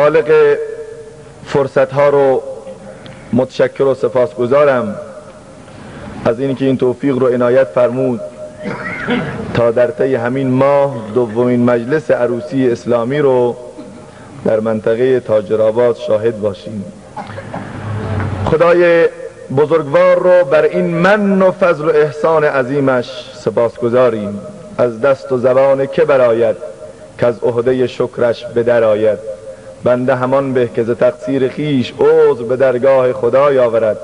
خالق فرصتها رو متشکر و سپاسگزارم از اینکه این توفیق رو عنایت فرمود تا در طی همین ماه دومین مجلس عروسی اسلامی رو در منطقه تاجرآباد شاهد باشیم. خدای بزرگوار رو بر این من و فضل و احسان عظیمش سپاسگزاریم. از دست و زبان که برآید که از عهده شکرش به در آید. بنده همان به که ز تقصیر خویش عذر به درگاه خدای آورد،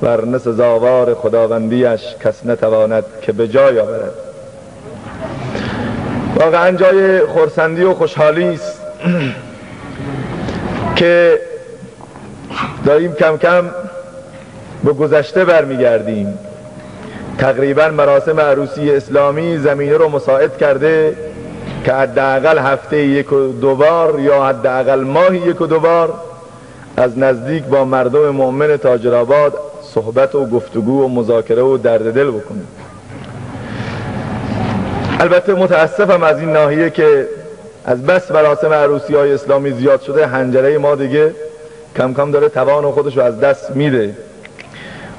ورنه سزاوار خداوندیش کس نتواند که به جای آورد. واقعا جای خرسندی و خوشحالی است که داریم کم کم به گذشته برمیگردیم. تقریبا مراسم عروسی اسلامی زمینه رو مساعد کرده که حداقل هفته یک و دو بار یا حداقل ماهی یک و دو بار از نزدیک با مردم مؤمن تاجرآباد صحبت و گفتگو و مذاکره و درد دل بکنیم. البته متاسفم از این ناحیه که از بس مراسم عروسی های اسلامی زیاد شده، حنجره ما دیگه کم کم داره توان خودش رو از دست میده،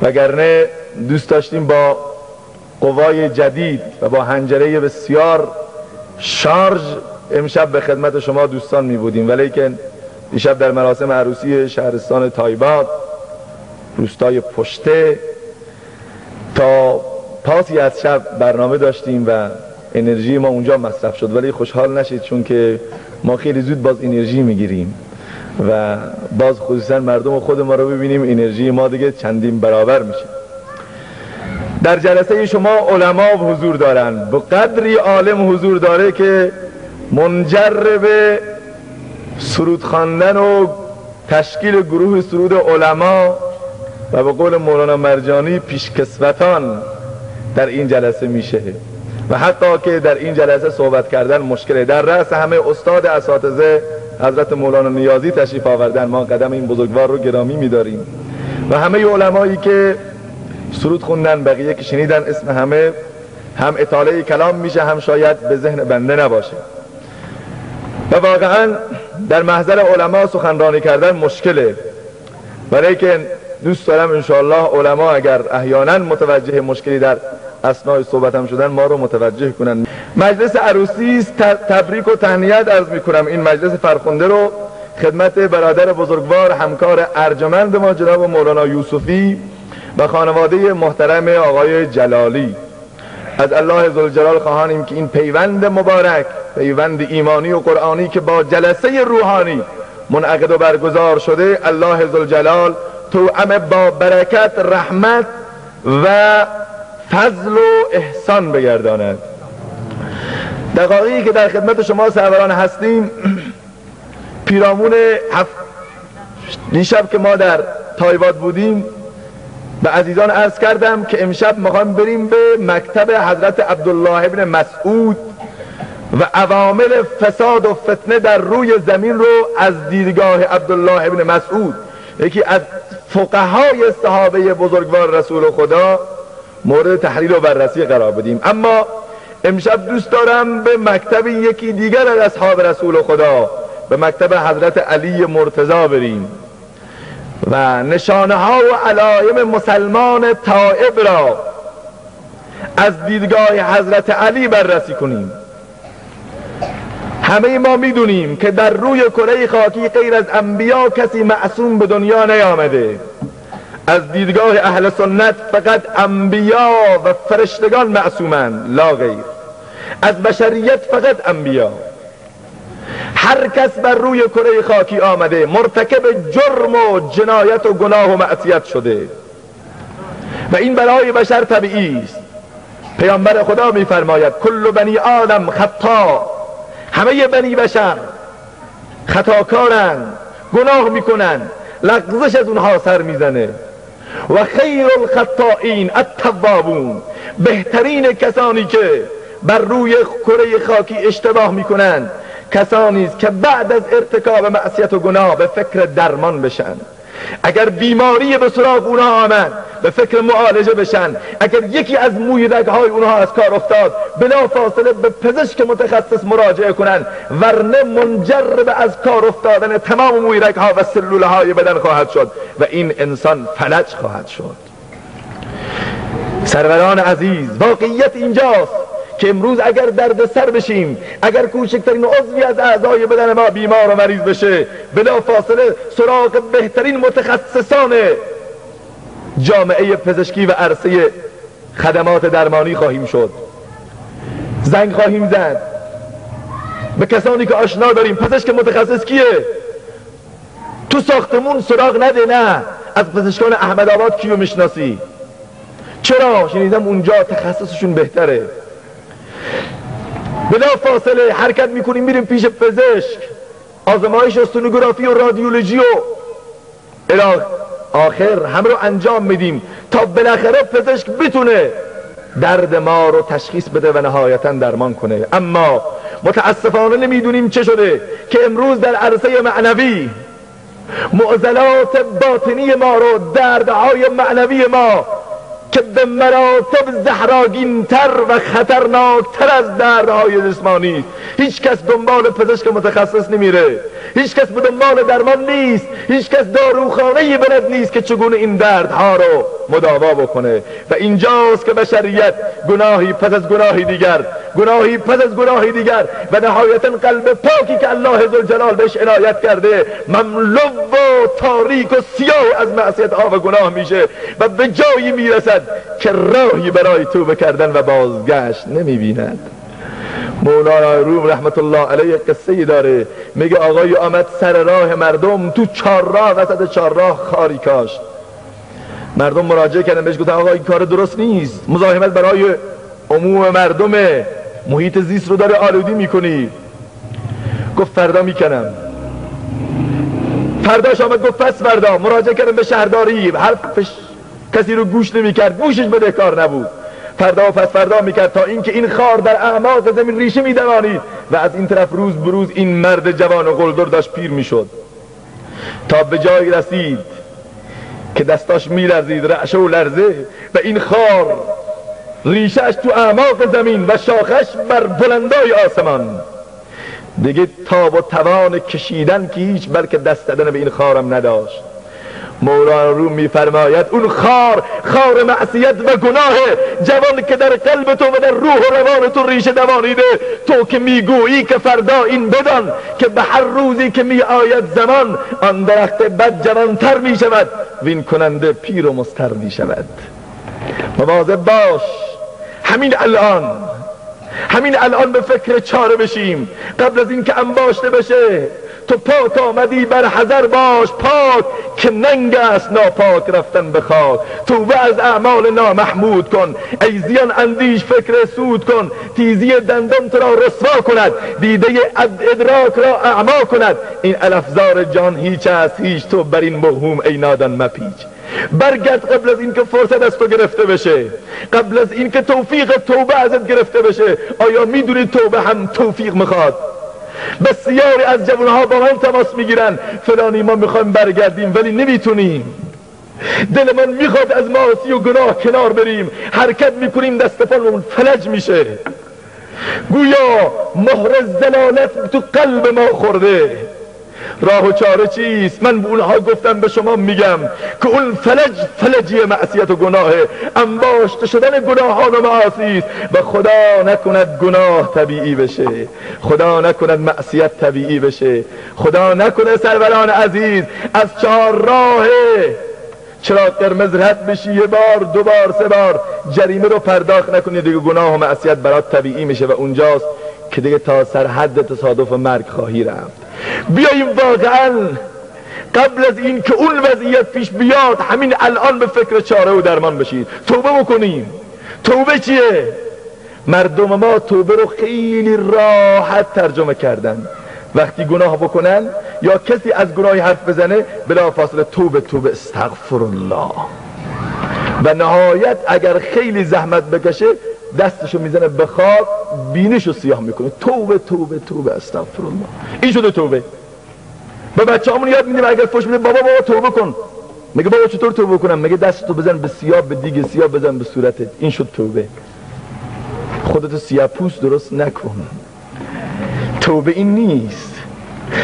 وگرنه دوست داشتیم با قوای جدید و با حنجره بسیار شارژ امشب به خدمت شما دوستان می بودیم، ولیکن دیشب در مراسم عروسی شهرستان تایباد روستای پشته تا پاسی از شب برنامه داشتیم و انرژی ما اونجا مصرف شد. ولی خوشحال نشید چون که ما خیلی زود باز انرژی میگیریم و باز خصوصا مردم خود ما رو ببینیم انرژی ما دیگه چندین برابر میشه. در جلسه شما علما حضور دارن، به قدری عالم حضور داره که منجر به سرود خواندن و تشکیل گروه سرود علما و به قول مولانا مرجانی پیشکسوتان در این جلسه میشه و حتی که در این جلسه صحبت کردن مشکله. در رأس همه استاد اساتذه حضرت مولانا نیازی تشریف آوردن، ما قدم این بزرگوار رو گرامی میداریم و همه علمایی که سرود خوندن، بقیه که شنیدن، اسم همه هم اطاله کلام میشه هم شاید به ذهن بنده نباشه و واقعا در محضر علما سخنرانی کردن مشکله، ولیکن دوست دارم انشاءالله علما اگر احیانا متوجه مشکلی در اثناء صحبت هم شدن ما رو متوجه کنن. مجلس عروسی است، تبریک و تهنیت عرض میکنم این مجلس فرخنده رو خدمت برادر بزرگوار همکار ارجمند ما جناب مولانا یوسفی و خانواده محترم آقای جلالی. از الله ذوالجلال خواهانیم که این پیوند مبارک، پیوند ایمانی و قرآنی که با جلسه روحانی منعقد و برگزار شده، الله ذوالجلال توأم با برکت، رحمت و فضل و احسان بگرداند. دقایقی که در خدمت شما سروران هستیم، پیرامون دیشب که ما در تایباد بودیم به عزیزان عرض کردم که امشب میخوایم بریم به مکتب حضرت عبدالله ابن مسعود و عوامل فساد و فتنه در روی زمین رو از دیدگاه عبدالله ابن مسعود، یکی از فقهای صحابه بزرگوار رسول خدا، مورد تحلیل و بررسی قرار بدیم. اما امشب دوست دارم به مکتب یکی دیگر از اصحاب رسول خدا، به مکتب حضرت علی مرتضی بریم و نشانه ها و علائم مسلمان تائب را از دیدگاه حضرت علی بررسی کنیم. همه ما میدونیم که در روی کره خاکی غیر از انبیا کسی معصوم به دنیا نیامده. از دیدگاه اهل سنت فقط انبیا و فرشتگان معصومند، لا غیر. از بشریت فقط انبیا. هر کس بر روی کره خاکی آمده مرتکب جرم و جنایت و گناه و معصیت شده و این برای بشر طبیعی است. پیامبر خدا میفرماید کل بنی آدم خطا، همه بنی بشر خطاکارند، گناه میکنن، لغزش از اونها سر میزنه و خیر الخطائین التوابون، بهترین کسانی که بر روی کره خاکی اشتباه میکنن کسانی است که بعد از ارتکاب معصیت و گناه به فکر درمان بشن. اگر بیماری به سراغ اونها آمد به فکر معالجه بشن، اگر یکی از موی رگهای اونها از کار افتاد بلا فاصله به پزشک متخصص مراجعه کنن، ورنه منجر به از کار افتادن تمام موی رگها و سلوله های بدن خواهد شد و این انسان فلج خواهد شد. سروران عزیز، واقعیت اینجاست که امروز اگر درد سر بشیم، اگر کوچکترین عضوی از اعضای بدن ما بیمار و مریض بشه، بلا فاصله سراغ بهترین متخصصان جامعه پزشکی و عرصه خدمات درمانی خواهیم شد. زنگ خواهیم زد به کسانی که آشنا داریم. پزشک متخصص کیه؟ تو ساختمون سراغ نده. نه، از پزشکان احمدآباد کیو میشناسی؟ چرا؟ شنیدم اونجا تخصصشون بهتره. بلا فاصله حرکت میکنیم میریم پیش پزشک، آزمایش و سونوگرافی و رادیولوژی و الی آخر هم رو انجام میدیم تا بالاخره پزشک بتونه درد ما رو تشخیص بده و نهایتا درمان کنه. اما متاسفانه نمیدونیم چه شده که امروز در عرصه معنوی معضلات باطنی ما رو، دردهای معنوی ما که به مراتب زهراگین‌تر و خطرناکتر از دردهای جسمانی، هیچ کس دنبال پزشک متخصص نمیره، هیچ کس به دنبال درمان نیست، هیچ کس داروخانه‌ای بلد نیست که چگونه این دردها رو مداوا بکنه. و اینجاست که بشریت گناهی پس از گناهی دیگر، گناهی پس از گناهی دیگر و نهایتا قلب پاکی که الله ذوالجلال بهش عنایت کرده مملو و تاریک و سیاه از معصیت‌ها و گناه میشه و به جایی میرسد که راهی برای توبه کردن و بازگشت نمیبیند. مولانا روم رحمت الله علیه قصه‌ای داره، میگه آقای آمد سر راه مردم، تو چهارراه وسط چهارراه خاری کاشت. مردم مراجعه کردن بهش، گفتن آقا این کار درست نیست، مزاحمت برای عموم مردمه، محیط زیست رو داره آلودی میکنی. گفت فردا میکنم. فرداش آمد گفت پس فردا. مراجعه کردن به شهرداری، حرفش کسی رو گوش نمیکرد، گوشش بدهکار نبود. فردا و پس فردا میکرد تا اینکه این خار در اعماق زمین ریشه میدوانید و از این طرف روز به روز این مرد جوان و قلدر داشت پیر میشد تا به جای رسید که دستاش میلرزید، رعشه و لرزه، و این خار ریشهش تو اعماق زمین و شاخش بر بلندای آسمان. دیگه تاب و توان کشیدن که هیچ، بلکه دست دادن به این خارم نداشت. مولانا روم میفرماید اون خار معصیت و گناه جوان که در قلب تو و در روح و روان تو ریشه دوانیده، تو که میگویی که فردا این بدان که به هر روزی که می آید زمان آن درخت بد جوانتر می شود وین کننده پیر و مضطر می شود. مواظب باش، همین الان به فکر چاره بشیم قبل از این که انباشته بشه. تو پاک آمدی بر حذر باش پاک، که ننگ است ناپاک رفتن به خاک. توبه از اعمال نامحمود کن، ای زیان اندیش فکر سود کن. تیزی دندان تو را رسوا کند، دیده ادراک را اعما کند. این الافزار جان هیچ است هیچ، تو بر این موهوم ای نادان مپیچ. برگرد قبل از این که فرصت از تو گرفته بشه، قبل از این که توفیق توبه ازت گرفته بشه. آیا میدونی توبه هم توفیق میخواد؟ بسیاری از جوانها با من تماس میگیرن، فلانی ما میخوایم برگردیم ولی نمیتونیم، دلمان میخواد از معاصی و گناه کنار بریم، حرکت میکنیم دست پامون فلج میشه، گویا مهر زلالت تو قلب ما خورده. راه و چاره چیست؟ من به اونها گفتم به شما میگم که اون فلجی معصیت و گناهه، انباشته شدن گناهان و معاصی است و خدا نکند گناه طبیعی بشه، خدا نکند معصیت طبیعی بشه، خدا نکنه سروران عزیز از چهار راه چراغ قرمز رد بشی یه بار دو بار سه بار جریمه رو پرداخت نکنی، دیگه گناه و معصیت برات طبیعی میشه و اونجاست که دیگه تا سرحد تصادف و مرگ خواهی رفت. بیاییم واقعا قبل از این که اون وضعیت پیش بیاد همین الان به فکر چاره و درمان بشید، توبه بکنیم. توبه چیه؟ مردم ما توبه رو خیلی راحت ترجمه کردن، وقتی گناه بکنن یا کسی از گناهی حرف بزنه بلافاصله توبه استغفر الله، و نهایت اگر خیلی زحمت بکشه دستشو میزنه به خاک بینشو سیاه میکنه، توبه استغفر الله. این شده توبه. به بچه‌هامون یاد میدیم اگر فحش میده بابا توبه کن، میگه بابا چطور توبه کنم؟ میگه دستتو بزن به سیاه، به دیگ سیاه بزن به صورتت، این شد توبه. خودتو سیاه‌پوست درست نکن. توبه این نیست.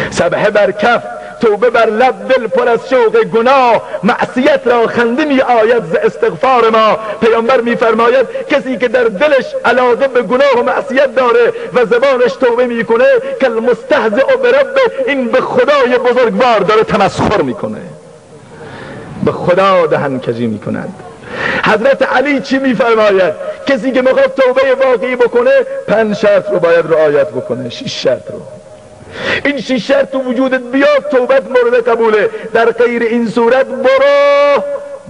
سبحه بر کف، توبه بر لب، دل پر از شوق گناه، معصیت را خنده می آید ز استغفار ما. پیامبر می فرماید کسی که در دلش علاقه به گناه و معصیت داره و زبانش توبه می کنه که المستهزئ برب، این به خدای بزرگوار داره تمسخر می کنه، به خدا دهن کجی می کند. حضرت علی چی می فرماید؟ کسی که میخواد توبه واقعی بکنه 5 شرط رو باید رعایت بکنه، 6 شرط رو. این 6 شرط تو وجودت بیاد توبت مورد قبوله. در غیر این صورت برو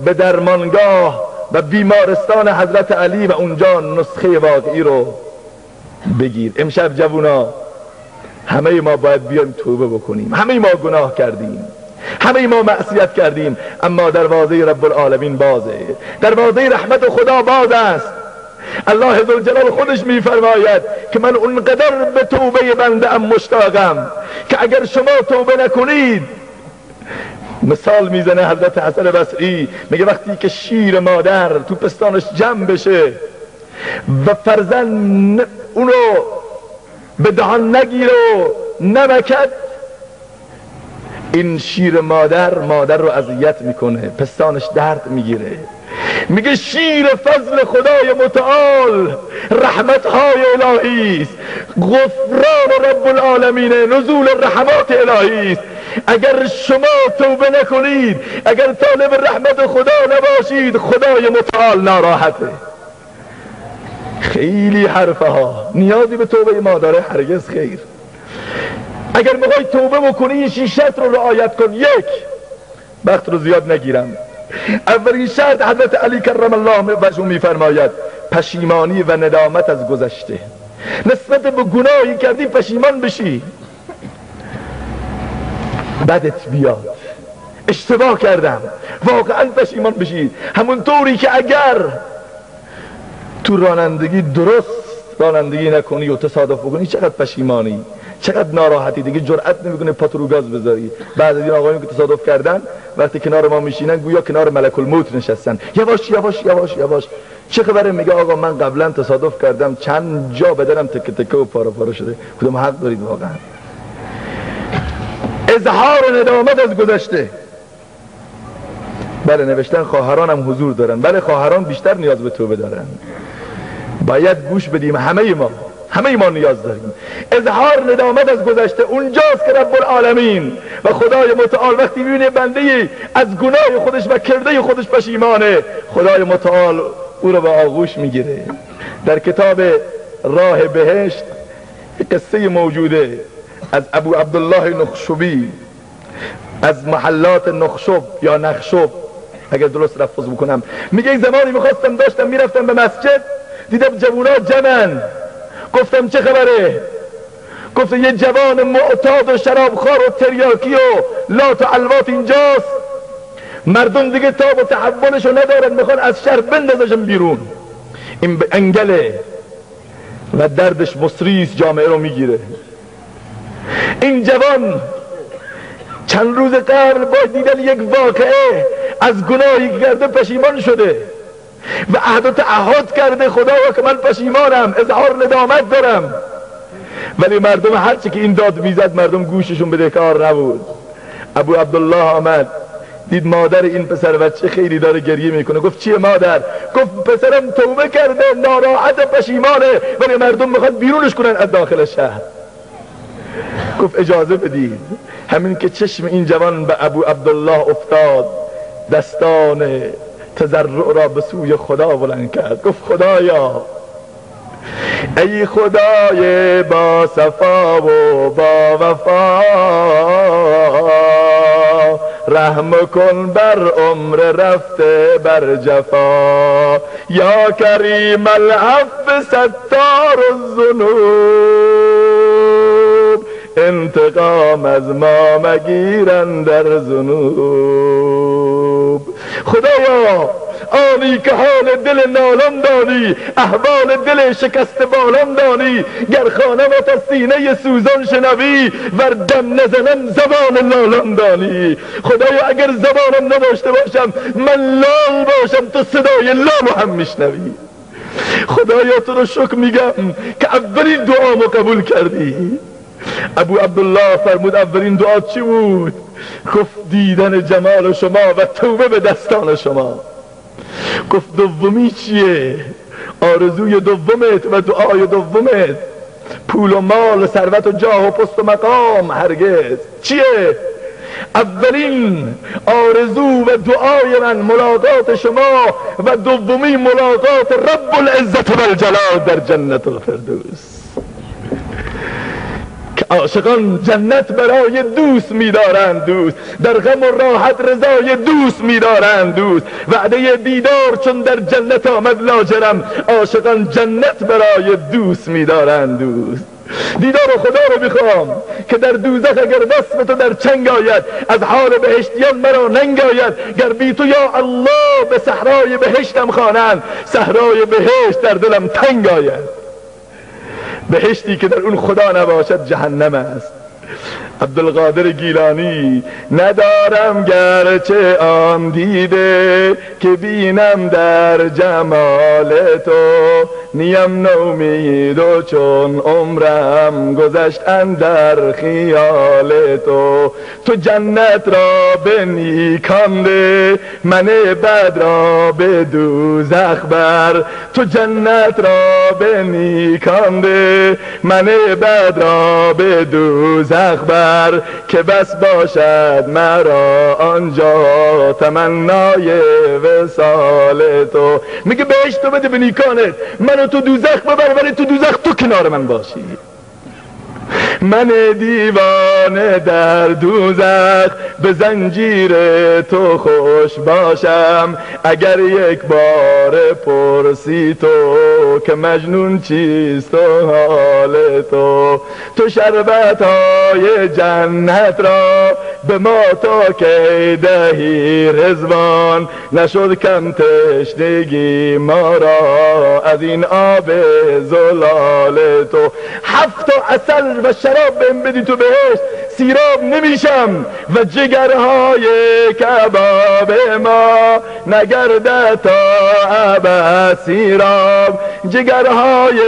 به درمانگاه و بیمارستان حضرت علی و اونجا نسخه واقعی رو بگیر. امشب جوونا همه ما باید بیایم توبه بکنیم. همه ما گناه کردیم، همه ما معصیت کردیم، اما دروازه رب العالمین بازه، دروازه رحمت خدا باز است. الله ذوالجلال خودش میفرماید که من اونقدر به توبه بنده ام مشتاقم که اگر شما توبه نکنید، مثال میزنه حضرت حسن بصری، میگه وقتی که شیر مادر تو پستانش جمع بشه و فرزند اونو به دهان نگیره و نمکد، این شیر مادر رو اذیت میکنه، پستانش درد میگیره. میگه شیر فضل خدای متعال، رحمتهای الهی است، غفران رب العالمین، نزول رحمات الهی است. اگر شما توبه نکنید، اگر طالب رحمت خدا نباشید، خدای متعال ناراحته. خیلی حرفه ها، نیازی به توبه ما داره؟ هرگز خیر. اگر میخوای توبه بکنی این 6 شرط رو رعایت کن. 1، وقت رو زیاد نگیرم، اولین شرط حضرت علی کرم الله وجهه میفرماید پشیمانی و ندامت از گذشته. نسبت به گناهی کردی پشیمان بشی، بدت بیاد، اشتباه کردم، واقعا پشیمان بشی. همونطوری که اگر تو رانندگی درست رانندگی نکنی و تصادف بکنی چقدر پشیمانی، چقدر ناراحتی، دیگه جرئت نمیکنه پات رو گاز بذاری. بعض از این آقایون که تصادف کردن وقتی کنار ما میشینن گویا کنار ملک الموت نشستن، یواش یواش یواش یواش. چه خبره؟ میگه آقا من قبلا تصادف کردم، چند جا بدنم تکه تکه و پاره پاره شده. کدوم حق دارید واقعا؟ اظهار ندامت از گذشته. بله نوشتن خواهران هم حضور دارن، بله خواهران بیشتر نیاز به توبه دارن، باید گوش بدیم. همه ما نیاز داریم. اظهار ندامت از گذشته اونجاست که رب العالمین و خدای متعال وقتی میبینه بنده از گناه خودش و کرده خودش پشیمانه، خدای متعال او رو به آغوش میگیره. در کتاب راه بهشت قصه موجوده از ابو عبدالله نخشبی، از محلات نخشب یا نخشب اگر درست لفظ بکنم. میگه یک زمانی داشتم میرفتم به مسجد، دیدم جوونا جمعن. گفتم چه خبره؟ گفت یه جوان معتاد و شرابخوار و تریاکی و لات و علوات اینجاست، مردم دیگه تاب و تحولشو ندارن، میخوان از شهر بندازشن بیرون. این به انگله و دردش مصریست، جامعه رو میگیره. این جوان چند روز قبل با دیدن یک واقعه از گناهی که کرده پشیمان شده و عهد و تعهد کرده خدایا که من پشیمانم، اظهار ندامت دارم. ولی مردم هرچی که این داد میزد مردم گوششون بدهکار نبود. ابو عبدالله آمد دید مادر این پسر بچه خیلی داره گریه میکنه. گفت چیه مادر؟ گفت پسرم توبه کرده، ناراحت پشیمانه، ولی مردم میخواد بیرونش کنن از داخل شهر. گفت اجازه بدید. همین که چشم این جوان به ابو عبدالله افتاد، دستان تضرع را به سوی خدا بلند کرد. گفت خدایا، ای خدای با صفا و با وفا، رحم کن بر عمر رفته بر جفا، یا کریم العفو ستار الذنوب، انتقام از ما مگیرن در ذنوب. خدایا آنی که حال دل نالان دانی، احوال دل شکست بالان دانی. گر خوانم از سینه سوزان شنوی، ور دم نزنم زبان لالان دانی. خدایا اگر زبانم نداشته باشم، من لال باشم، تو صدای لالو هم میشنوی. خدایا تو رو شکر میگم که اولین دعامو قبول کردی. ابو عبدالله فرمود اولین دعا چی بود؟ گفت دیدن جمال شما و توبه به دستان شما. گفت دومی چیه؟ آرزوی دومت و دعای دومت پول و مال و ثروت و جاه و پست و مقام هرگز. چیه؟ اولین آرزو و دعای من ملاقات شما و دومی ملاقات رب العزت و الجلال در جنت الفردوس. که عاشقان جنت برای دوست می‌دارند، دوست در غم و راحت رضای دوست می‌دارند، دوست وعده دیدار چون در جنت آمد لاجرم. عاشقان جنت برای دوست می‌دارند، دوست دیدار خدا رو میخوام که در دوزخ اگر وصف تو در چنگ آید، از حال بهشتیان مرا ننگ آید. گر بی تو یا الله به صحرای بهشتم خوانند، صحرای بهشت در دلم تنگ آید. بهشتی که در اون خدا نباشد جهنم است. عبدالقادر گیلانی ندارم گرچه آن دیده، که بینم در جمال تو نیم نومید و چون عمرم گذشت اندر خیال تو. تو جنت را به نیکان ده، من بد را به دوزخ بر. تو جنت را به نیکان ده، من بد را به دوزخ بر. که بس باشد مرا آنجا تمنای وصال تو. میگه بهشت تو بده به نیکانت، منو تو دوزخ ببر، ولی تو دوزخ تو کنار من باشی. من دیوانه در دوزخ به زنجیر تو خوش باشم. اگر یک بار پرسی تو که مجنون چیست و حال تو. تو شربت های جنت را به ما تا که دهی رضوان. نشد کم تشنگی ما را از این آب زلال تو. 7 عسل و شراب بهم بدی تو بهشت، سیراب نمیشم و جگرهای کباب ما نگرده تا ابد سیراب. جگرهای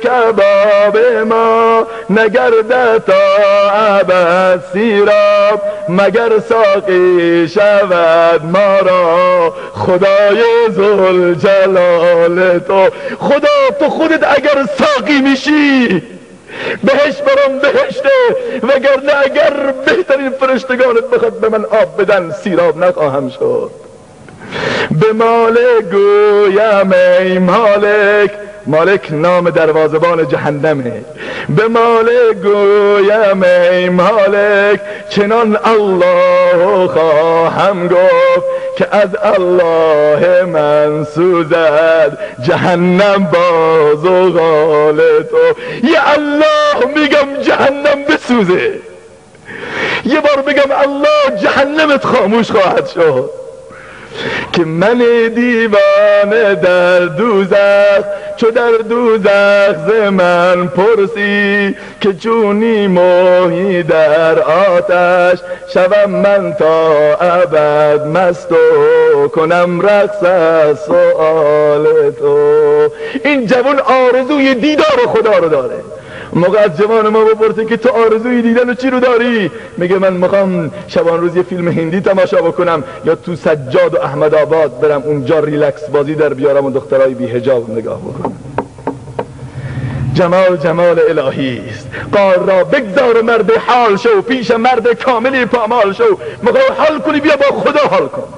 کباب ما نگرده تا ابد سیراب. مگر ساقی شود ما را خدای ذوالجلال تو. خدا تو خودت اگر ساقی میشی بهشت برام بهشته، وگرنه اگر بهترین فرشتگانت بخواد به من آب بدن سیراب نخواهم شد. به مالک گویم ای مالک، مالک نام دروازبان جهنمه. به مالک گویم ای مالک، چنان الله خواهم گفت که از الله من سوزد جهنم باز و غال تو. یا الله میگم جهنم بسوزه، یه بار بگم الله جهنمت خاموش خواهد شد. که من دیوانه در دوزخ، چو در دوزخ ز من پرسی که چونی موهی در آتش. شوم من تا ابد مست و کنم رقص از سؤال تو. این جوان آرزوی دیدار خدا رو داره. موقع از جوان ما بپرسه که تو آرزوی دیدن و چی رو داری؟ میگه من میخوام شبان روز یه فیلم هندی تماشا بکنم، یا تو سجاد و احمد آباد برم اونجا ریلکس بازی در بیارم و دخترای بی حجاب نگاه بکنم. جمال جمال الهی است. قار را بگذار مرد حال شو، پیش مرد کاملی پامال شو. میخوای حال کنی بیا با خدا حال کن.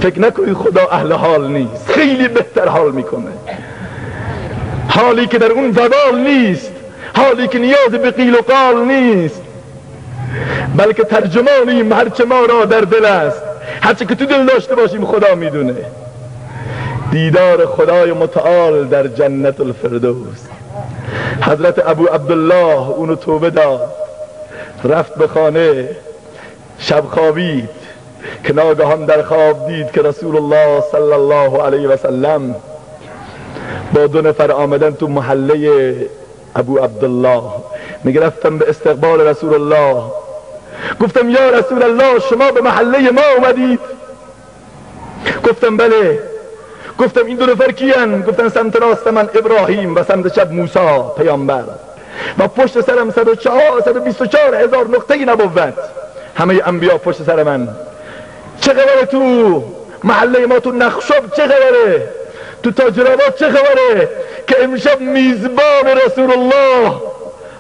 فکر نکنی خدا اهل حال نیست، خیلی بهتر حال میکنه. حالی که در اون وبال نیست، حالی که نیاز به قیل و قال نیست، بلکه ترجمانیم هرچه ما را در دل است. هرچه که تو دل داشته باشیم خدا میدونه. دیدار خدای متعال در جنت الفردوس. حضرت ابو عبدالله اونو توبه داد، رفت به خانه، شب خوابید، که ناگهان در خواب دید که رسول الله صلی الله علیه و سلم با 2 نفر آمدن تو محله ابو عبدالله. میگه رفتم به استقبال رسول الله، گفتم یا رسول الله شما به محله ما اومدید؟ گفتم بله. گفتم این 2 نفر کیان؟ گفتن سمت راست من ابراهیم و سمت چپ موسی پیامبر و پشت سرم 124 هزار نقطه نبوت، همه انبیا پشت سر من. چه خبره تو محله ما تو نخشب؟ چه خبره تو تاجرآباد؟ چه خبره که امشب میزبان رسول الله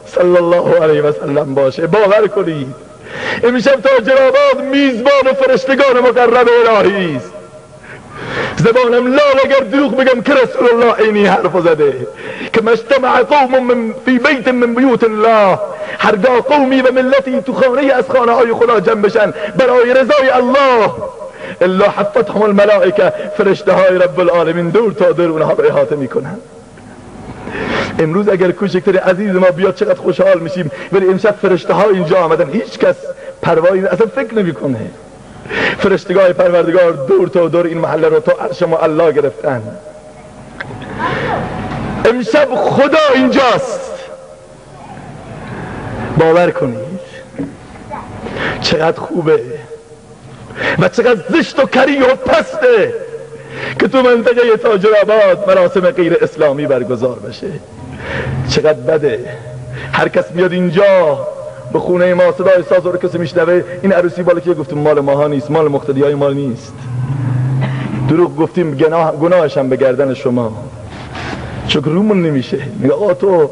صلی الله علیه و سلم باشه؟ باور کنید امشب تاجرآباد میزبان فرشتگان مقرب الهی است. زبانم لال اگر دروغ بگم که رسول الله عینی حرف زده که مجتمع قوم فی بیت من بیوت الله، هرگاه قومی و ملتی تو خانه از خانه های خدا جمع بشن برای رضای الله، الا حفتهم الملائکه، فرشته های رب العالمین دور تا دور اونها رو احاطه میکنن. امروز اگر کوچکتر عزیز ما بیاد چقدر خوشحال میشیم، ولی امشب فرشته ها اینجا آمدن، هیچ کس پروایی اصلا فکر نمیکنه. فرشتگاه پروردگار دور تا دور این محله رو تا عرش الله گرفتن. امشب خدا اینجاست. باور کنید چقدر خوبه و چقدر زشت و کری و پسته که تو منطقه تاجرآباد مراسم غیر اسلامی برگزار بشه. چقدر بده هر کس میاد اینجا به خونه ما صدای ساز رو کسی میشنوه این عروسی بالا که گفتیم مال ماها نیست، مال مقتدی های مال نیست. دروغ گفتیم گناهش هم به گردن شما، چون رومون نمیشه. میگه آقا تو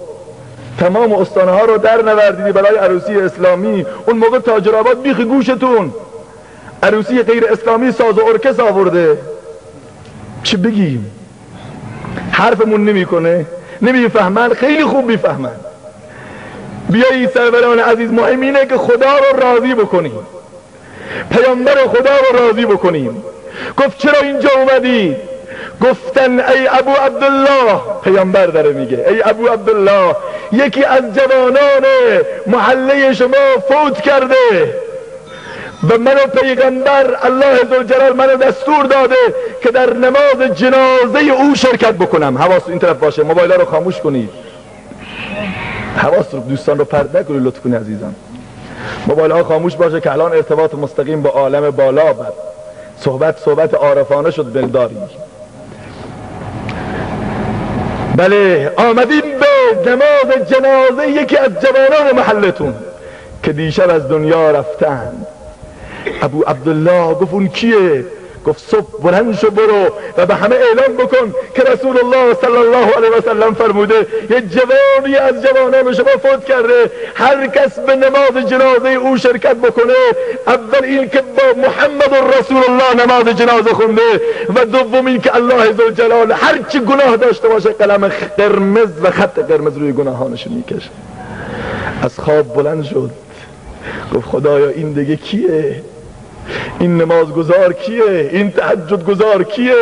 تمام استانه ها رو در نوردیدی برای عروسی اسلامی، اون موقع تاجرآباد بیخ گوشتون عروسی غیر اسلامی ساز و ارکستر آورده، چی بگیم؟ حرفمون نمیکنه، نمیفهمن. خیلی خوب میفهمن. بیایید سروران عزیز، مهم اینه که خدا رو راضی بکنیم، پیامبر خدا رو راضی بکنیم. گفت چرا اینجا اومدی؟ گفتن ای ابو عبدالله، پیامبر داره میگه ای ابو عبدالله یکی از جوانان محله شما فوت کرده و منو پیغمبر الله ذوالجلال منو دستور داده که در نماز جنازه او شرکت بکنم. حواس این طرف باشه، موبایل رو خاموش کنید، حواس رو دوستان رو پرت نکنید لطف کنید عزیزان. موبایل ها خاموش باشه که الان ارتباط مستقیم با عالم بالا بر صحبت عارفانه شد دلداری. بله آمدیم به نماز جنازه یکی از جوانان محلتون که دیشب از دنیا رفتن. ابو عبدالله گفت اون کیه؟ گفت صبح بلند شو برو و به همه اعلام بکن که رسول الله صلی الله علیه و سلم فرموده یه جوانی از جوانان شما فوت کرده، هر کس به نماز جنازه او شرکت بکنه، اول این که با محمد رسول الله نماز جنازه خونده و دوم این که الله ذوالجلال هر چی گناه داشته باشه قلم قرمز و خط قرمز روی گناهانش میکشه. از خواب بلند شد گفت خدایا این دیگه کیه؟ این نماز گزار کیه؟ این تهجد گزار کیه؟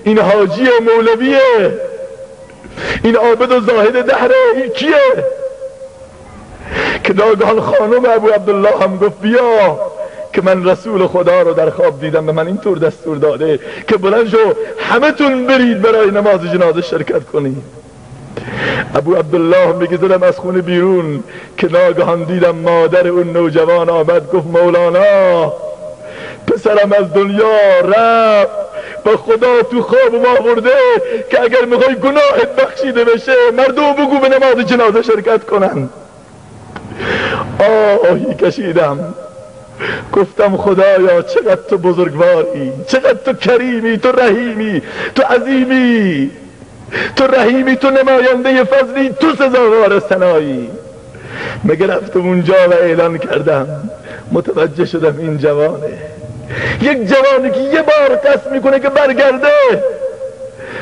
این حاجی مولویه؟ این عابد و زاهد دهره؟ این کیه؟ که ناگهان خانم ابو عبدالله هم گفت بیا که من رسول خدا رو در خواب دیدم و من اینطور دستور داده که بلند شو همه تون برید برای نماز جنازه شرکت کنید. ابو عبدالله میگه زدم از خونه بیرون که ناگهان دیدم مادر اون نوجوان آمد گفت مولانا پسرم از دنیا رفت و خدا تو خواب ما برده که اگر میخوای گناهت بخشیده بشه مردم بگو به نماز جنازه شرکت کنن. آهی کشیدم، گفتم خدایا چقدر تو بزرگواری، چقدر تو کریمی، تو رحیمی، تو عظیمی، تو رحیمی، تو نماینده فضلی، تو سزاوار ثنایی. مگه رفتم اونجا و اعلان کردم متوجه شدم این جوانه، یک جوانی که یه بار قصد میکنه که برگرده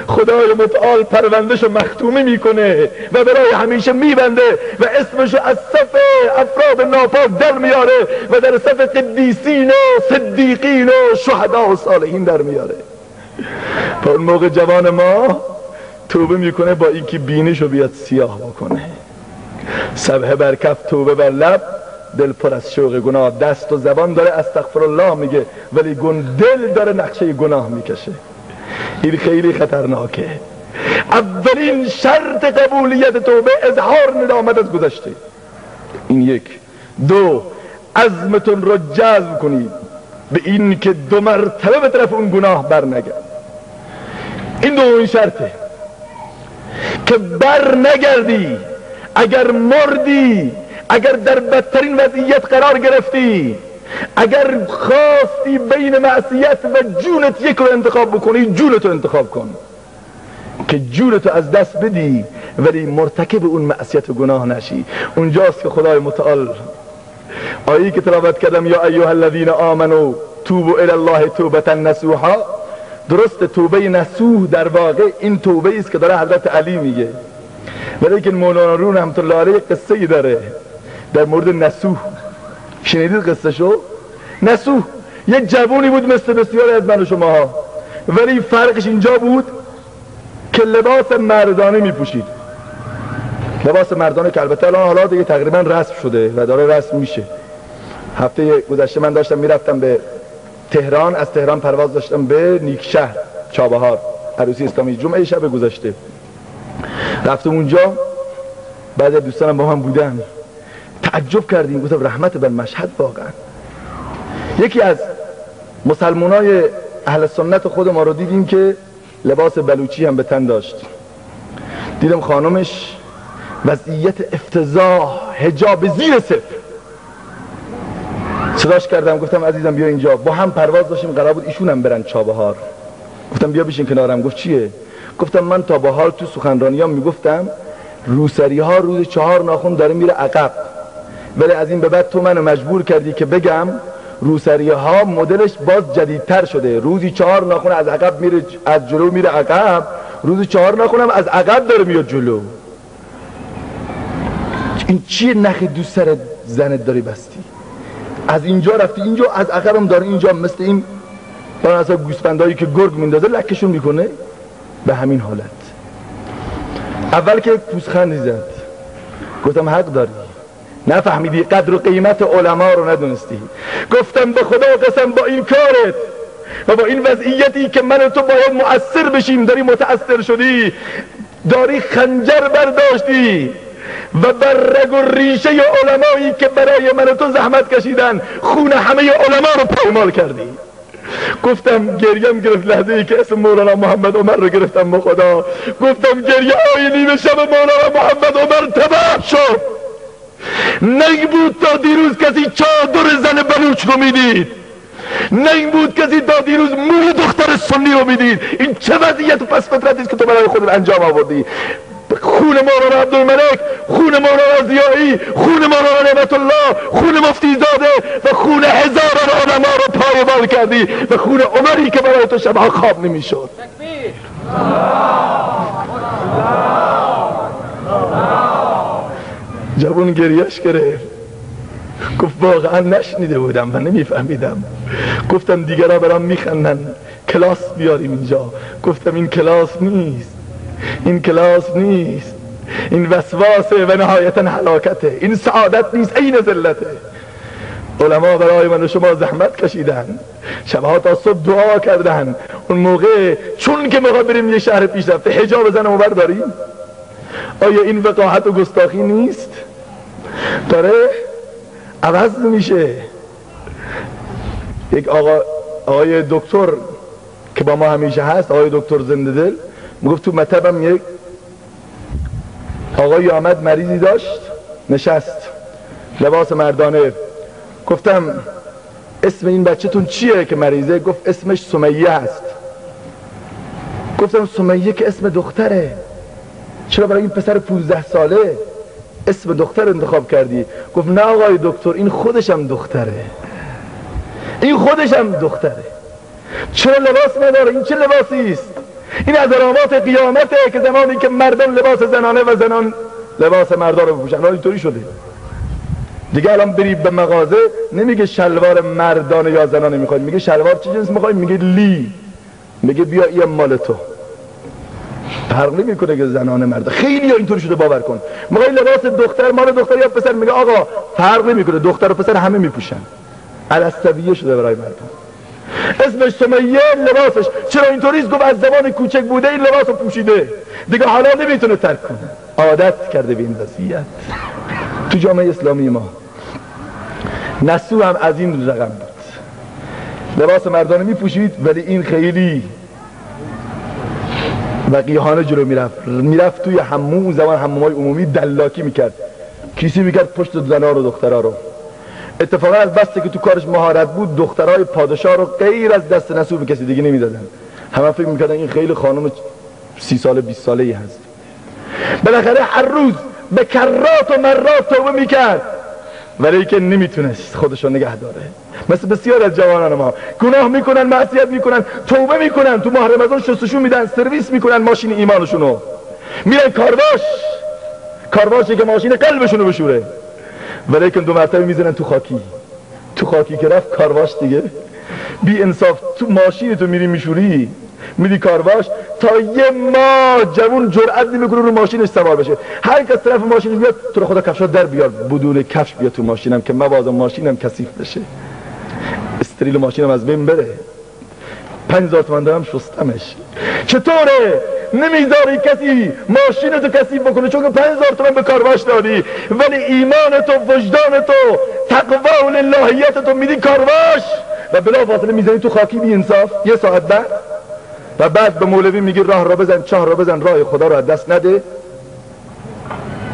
خدای متعال پروندهشو مختومی میکنه و برای همیشه میبنده و اسمشو از صف افراد ناپاک در میاره و در صف قدیسین و صدیقین و شهدا و صالحین در میاره. تا اون موقع جوان ما توبه میکنه با اینکه بینیشو بیاد سیاه بکنه، سبحه بر کف توبه بر لب، دل پر از شوق گناه، دست و زبان داره استغفرالله میگه ولی دل داره نقشه گناه میکشه. این خیلی خطرناکه. اولین شرط قبولیت توبه اظهار ندامت از گذشته. این یک. دو، عزمتون رو جزم کنید به این که 2 مرتبه به طرف اون گناه بر نگرد. این دومین شرطه که بر نگردی. اگر مردی، اگر در بدترین وضعیت قرار گرفتی، اگر خواستی بین معصیت و جونت یک رو انتخاب بکنی، جونتو انتخاب کن که جونتو از دست بدی ولی مرتکب اون معصیت و گناه نشی. اونجاست که خدای متعال آیه‌ای که تلاوت کردم یا ایها الذین آمنوا توبوا الی الله توبة نصوحا، درست توبه نصوح در واقع این توبه است که داره حضرت علی میگه. ولیکن مولانا روح رحمت الله علیه قصه ای داره در مورد نصوح. شنیدید قصه شو؟ نصوح یک جوونی بود مثل بسیاری از من و شماها، ولی فرقش اینجا بود که لباس مردانه میپوشید. لباس مردانه که البته الان حالا دیگه تقریبا رسم شده و داره رسم میشه. هفته گذشته من داشتم میرفتم به تهران، از تهران پرواز داشتم به نیکشهر چابهار، عروسی اسلامی. جمعه شب گذشته رفتم اونجا، بعضی از دوستانم با من بودن، تعجب کردیم، گفتم رحمت بر مشهد. واقعا یکی از مسلمانای اهل سنت خود ما رو دیدیم که لباس بلوچی هم به تن داشت. دیدم خانمش وضعیت افتضاح، حجاب زیر صفر. صداش کردم، گفتم عزیزم بیا اینجا. با هم پرواز داشتیم، قرار بود ایشون هم برن چابهار. گفتم بیا بشین کنارم. گفت چیه؟ گفتم من تا به حال تو سخنرانیام میگفتم روسری ها روز 4 ناخن داره میره عقب، ولی از این به بعد تو منو مجبور کردی که بگم روسری ها مدلش باز جدیدتر شده، روزی 4 ناخن از عقب میره، از جلو میره عقب، روزی 4 ناخن هم از عقب داره میاد جلو. این چیه نخ دوست سر زنت داری بستی؟ از اینجا رفتی اینجا، از عقبم داره اینجا، مثل این برای اصلا گوسفندایی که گرگ میندازه لکشون میکنه. به همین حالت اول که پوزخندی زد، گفتم حق داری، نفهمیدی قدر و قیمت علما رو ندونستی. گفتم به خدا قسم با این کارت و با این وضعیتی که من و تو باید مؤثر بشیم داری متأثر شدی، داری خنجر برداشتی و بر رگ و ریشه علمایی که برای من و تو زحمت کشیدن خون همه علما رو پایمال کردی. گفتم گریم گرفت لحظه ای که اسم مولانا محمد عمر رو گرفتم. با خدا گفتم گریه آینی به شب مولانا محمد عمر تباه شد. نبود تا دیروز کسی چادر زن بلوچ رو میدید، نبود کسی تا دیروز موی دختر سنی رو میدید. این چه وضعیت و پس فطرتی است که تو برای خودت انجام آوردی؟ خون مولانا عبدالملک، خون مولانا ضیایی، خون مولانا نعمت الله، خون مفتی زاده و خون هزاران علما رو پایمال کردی و خون عمری که برای تو شبها خواب نمیشد. تکبیر. جوون گریش گرفت، گفت واقعا نشنیده بودم و نمیفهمیدم. گفتم دیگرها برام میخندن، کلاس بیاریم اینجا. گفتم این کلاس نیست، این کلاس نیست، این وسواسه و نهایتا هلاکته، این سعادت نیست، این ذلته. علما برای من و شما زحمت کشیدن، شبها تا صبح دعا کردن. اون موقع چون که میخواد بریم یه شهر پیشرفته حجاب زنمو برداریم؟ آیا این وقاحت و گستاخی نیست؟ داره عوض میشه. یک آقای دکتر که با ما همیشه هست، آقای دکتر زنده دل، میگفت تو مطبم یک آقایی آمد، مریضی داشت، نشست، لباس مردانه. گفتم اسم این بچه‌تون چیه که مریضه؟ گفت اسمش سمیه است. گفتم سمیه که اسم دختره، چرا برای این پسر 15 ساله اسم دختر انتخاب کردی؟ گفت نه آقای دکتر، این خودشم دختره، این خودشم دختره. چرا لباس نداره؟ این چه لباسی است؟ این از علامات قیامته که زمانی که مردان لباس زنانه و زنان لباس مردان رو بپوشن. حالا اینطوری شده دیگه. الان بری به مغازه نمیگه شلوار مردانه یا زنانه میخوای، میگه شلوار چه جنس میخوای؟ میگه لی، میگه بیا این مال تو. فرق نمیکنه که زنانه مرد. خیلی اینطوری شده، باور کن. موقع لباس دختر مال دختر یا پسر میگه آقا فرق نمیکنه، دختر و پسر همه میپوشن. الاسطویه شده برای مردم. اسمش سمیه، لباسش چرا اینطوریست؟ گفت از زمان کوچک بوده این لباسو پوشیده، دیگه حالا نمیتونه ترک کنه، عادت کرده به این وضعیت. تو جامعه اسلامی ما نسو هم از این رقم بود، لباس مردانه میپوشید ولی این خیلی وقیحانه جلو میرفت توی حموم. اون زمان حمومای عمومی دلاکی میکرد، کیسی میکرد پشت زنها رو دخترها رو. اتفاقا از بسته که تو کارش مهارت بود دخترای پادشاه رو غیر از دست نسو به کسی دیگه نمیدادن. همه فکر میکردن این خیلی خانم 30 ساله 20 ساله‌ای هست. بالاخره هر روز به کرات و مرات توبه میکرد ولی که نمیتونست خودش رو نگه داره. مثل بسیار از جوانان ما گناه میکنن، معصیت میکنن، توبه میکنن، تو ماه رمضان شستشو میدن، سرویس میکنن ماشین ایمانشونو، میرن کارواشی که ماشین قلبشونو بشوره، ولی که 2 مرتبه میزنن تو خاکی که رفت کارواش دیگه. بی انصاف، تو ماشین تو میری میشوری، میری کارواش، تا یه ماه جوون جرئت نمیکنه رو ماشینش سوار بشه. هر کس طرف ماشینش بیاد تو رو خدا کفشات در بیار، بدون کفش بیا تو ماشینم که مبادا ماشینم کثیف بشه، استریل ماشینم از بین بره. 5000 تومان دارم شستمش. چطوره نمیذاری کسی ماشینتو کثیف بکنه چون که 5000 تومان به کارواش دادی، ولی ایمانتو، وجدانتو، تقوا و للهیتتو میدی کارواش و بلافاصله میزنی تو خاکی بی انصاف 1 ساعت بعد، و بعد به مولوی میگی راه را بزن، چاه را بزن، راه خدا را دست نده.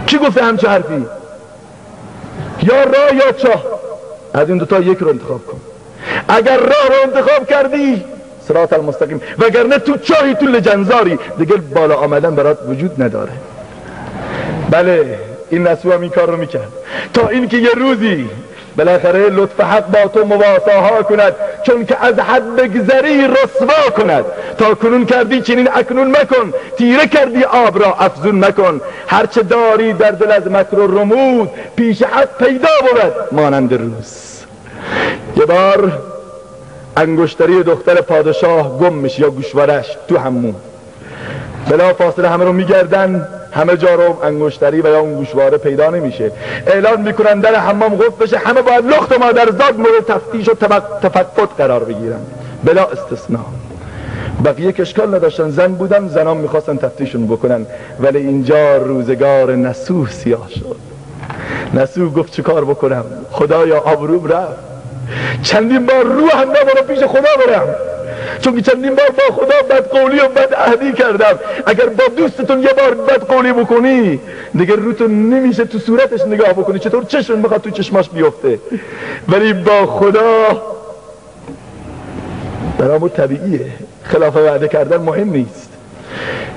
کی گفته همچه حرفی؟ یا راه یا چاه، از این 2 تا یک رو انتخاب کن. اگر راه رو انتخاب کردی صراط المستقیم، وگرنه تو چاهی، تو لجنزاری، دیگه بالا آمدن برات وجود نداره. بله این نسو هم این کار رو میکرد تا اینکه یه روزی بالاخره لطف حق با تو مواساها کند، چون که از حد بگذری رسوا کند. تا کنون کردی چنین اکنون مکن، تیره کردی آب را افزون مکن. هرچه داری در دل از مکر و رمود، پیش حق پیدا بود مانند روز. یه بار انگشتری دختر پادشاه گم میشه یا گوشوارش تو حموم، بلا فاصله همه رو میگردن، همه جا رو انگشتری و یا اون گوشواره پیدا نمیشه. اعلان میکنن در حمام قفل بشه، همه باید لخت و مادرزاد مورد تفتیش و تفقد قرار بگیرن بلا استثناء. بقیه که اشکال نداشتن، زن بودن، زنان میخواستن تفتیشون بکنن. ولی اینجا روزگار نسوح سیاه شد. نسوح گفت چیکار بکنم؟ خدایا آبروم رفت، چندین بار روح هم نبارم پیش خدا برم، چون که چندین بار با خدا بدقولی و بدعهدی کردم. اگر با دوستتون یه بار بدقولی بکنی دیگه روتون نمیشه تو صورتش نگاه بکنی، چطور چشم میخواد تو چشماش بیفته. ولی با خدا برامون طبیعیه، خلاف وعده کردن مهم نیست.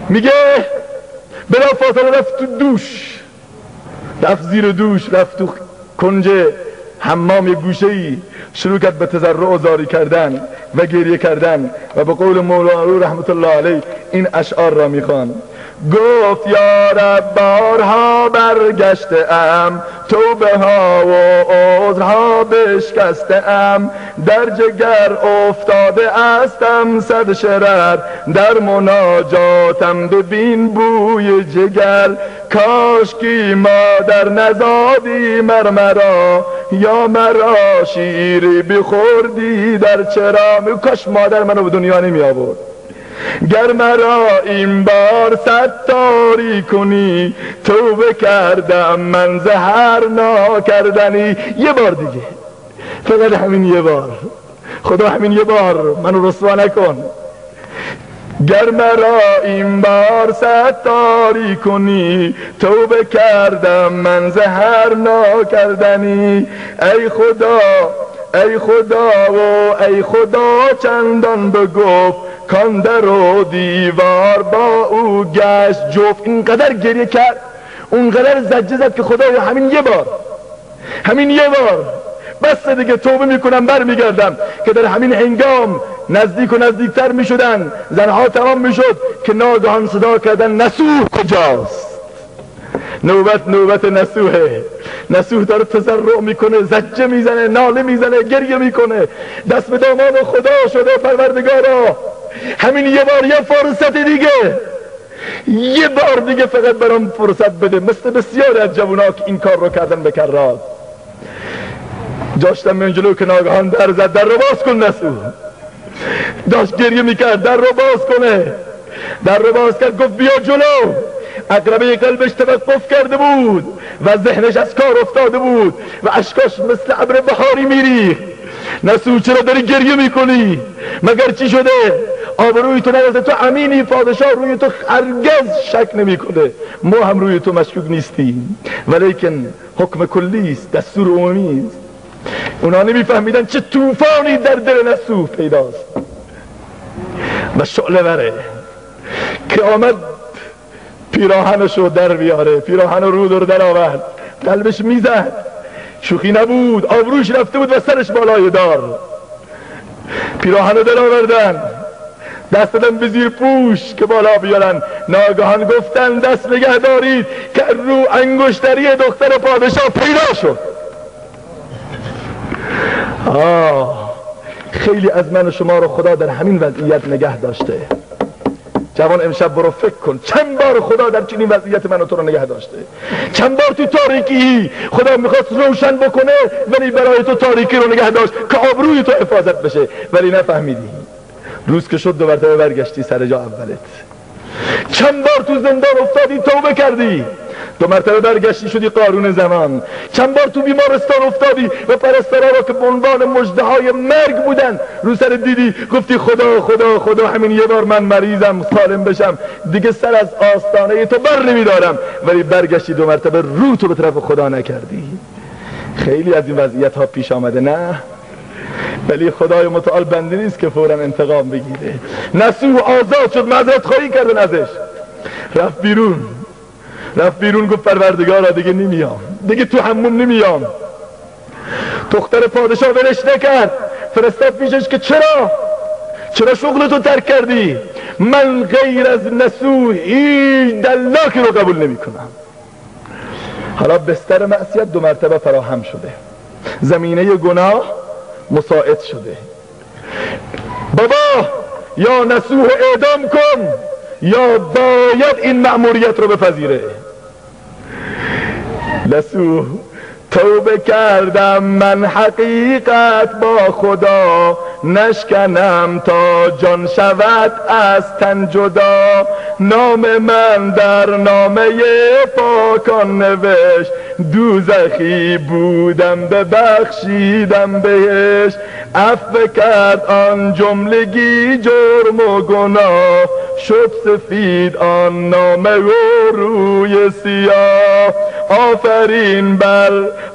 میگه بلا فاصله رفت تو دوش، رفت زیر دوش، رفت تو کنج حمام یه گوشه‌ای، شروع کرد به تضرع و زاری کردن و گریه کردن و به قول مولانا رحمت الله علیه این اشعار را میخوان. گفت یا رب بارها برگشته ام، توبه ها و عذرها بشکسته ام، در جگر افتاده استم صد شرر، در مناجاتم ببین بوی جگر. کاشکی مادر نزادی مرمرا، یا مرا شیری بخوردی در چرا. کاش مادر منو به دنیا نمی آورد. گر مرا این بار ستاری کنی، توبه کردم من زهر ناکردنی. یه بار دیگه، فقط همین یه بار، خدا همین یه بار منو رسوا نکن. گر مرا این بار ستاری کنی، توبه کردم من زهر ناکردنی. ای خدا ای خدا و ای خدا چندان بگفت، کان در و دیوار با او گشت جفت. اینقدر گریه کرد، اونقدر زجه زد که خدایا همین یه بار بس دیگه، توبه میکنم برمیگردم. که در همین هنگام نزدیک و نزدیکتر میشدن، زنها تمام میشد که ناگهان صدا کردن نسوح کجاست؟ نوبت نسوحه. نسوح داره تضرع میکنه، زجه میزنه، ناله میزنه، گریه میکنه، دست به دامان خدا شده. پروردگارا همین یه بار، یه فرصت دیگه، یه بار دیگه فقط برام فرصت بده، مثل بسیاری از جوونا که این کار رو کردن به کرات. داشتم من جلو که ناگهان در زد، در رو باز کن نسو. داشت گریه میکرد، در رو باز کنه، در رو باز کرد، گفت بیا جلو. عقربه قلبش توقف کرده بود و ذهنش از کار افتاده بود و اشکاش مثل ابر بهاری میریخت. نسو چرا داری گریه میکنی؟ مگر چی شده؟ آبروی تو نرسه، تو امینی، پادشاه روی تو هرگز شک نمیکنه، ما هم روی تو مشکوک نیستیم، ولیکن حکم کلی است، دستور عمومی است. اونا نمیفهمیدن چه طوفانی در دل نسو پیداست و شعله وره که آمد پیراهنشو در بیاره، پیراهن رو در آورد، قلبش میزد، شوخی نبود، آبروش رفته بود و سرش بالای دار. پیراهنو در آوردن، دست دادن به زیر پوش که بالا بیارن. ناگهان گفتن دست نگه دارید که رو انگشتری دختر پادشاه پیدا شد. خیلی از من و شما رو خدا در همین وضعیت نگه داشته. جوان امشب برو فکر کن چند بار خدا در چنین وضعیت من و تو رو نگه داشته. چند بار تو تاریکی خدا میخواست روشن بکنه ولی برای تو تاریکی رو نگه داشت که آبروی تو حفاظت بشه، ولی نفهمیدی. روز که شد 2 مرتبه برگشتی سر جا اولت. چند بار تو زندان افتادی توبه کردی، 2 مرتبه برگشتی شدی قارون زمان. چند بار تو بیمارستان افتادی و پرستارا را که به عنوان مژده‌های مرگ بودن رو سر دیدی، گفتی خدا خدا خدا همین یه بار من مریضم سالم بشم دیگه سر از آستانه تو بر نمیدارم، ولی برگشتی 2 مرتبه رو تو به طرف خدا نکردی. خیلی از این وضعیت ها پیش آمده، نه؟ ولی خدای متعال بنده نیست که فوراً انتقام بگیره. نسو آزاد شد، معذرت خواهی کردن ازش، رفت بیرون گفت پروردگارا دیگه نمیام، دیگه تو همون نمیام. دختر پادشاه ولش نکرد، فرستاد پیشش که چرا شغلتو ترک کردی؟ من غیر از نسو هیچ دلاکی رو قبول نمی کنم. حالا بستر معصیت 2 مرتبه فراهم شده، زمینه گناه مساعد شده. بابا یا نسوه اعدام کن یا باید این مأموریت رو بپذیره. نسو توبه کردم من حقیقت با خدا، نشکنم تا جان شود از تن جدا. نام من در نامه پاکان نوشت، دوزخی بودم ببخشیدم بهش. عفو کرد آن جملگی جرم و گناه، شد سفید آن نامه و روی سیاه.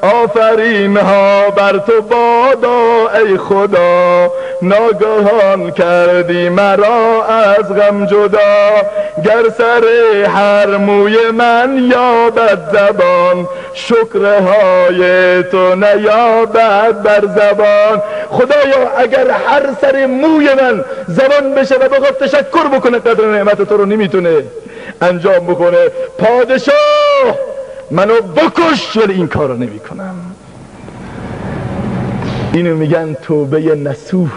آفرین ها بر تو بادا ای خدا، ناگهان کردی مرا از غم جدا. گر سر هر موی من یابد زبان، شکرهای تو نیابد بر زبان. خدایا اگر هر سر موی من زبان بشه و بخواد تشکر بکنه قدر نعمت تو رو نمیتونه انجام بکنه. پادشاه منو بکش ولی این کار رو نمی کنم. اینو میگن توبه نسوح،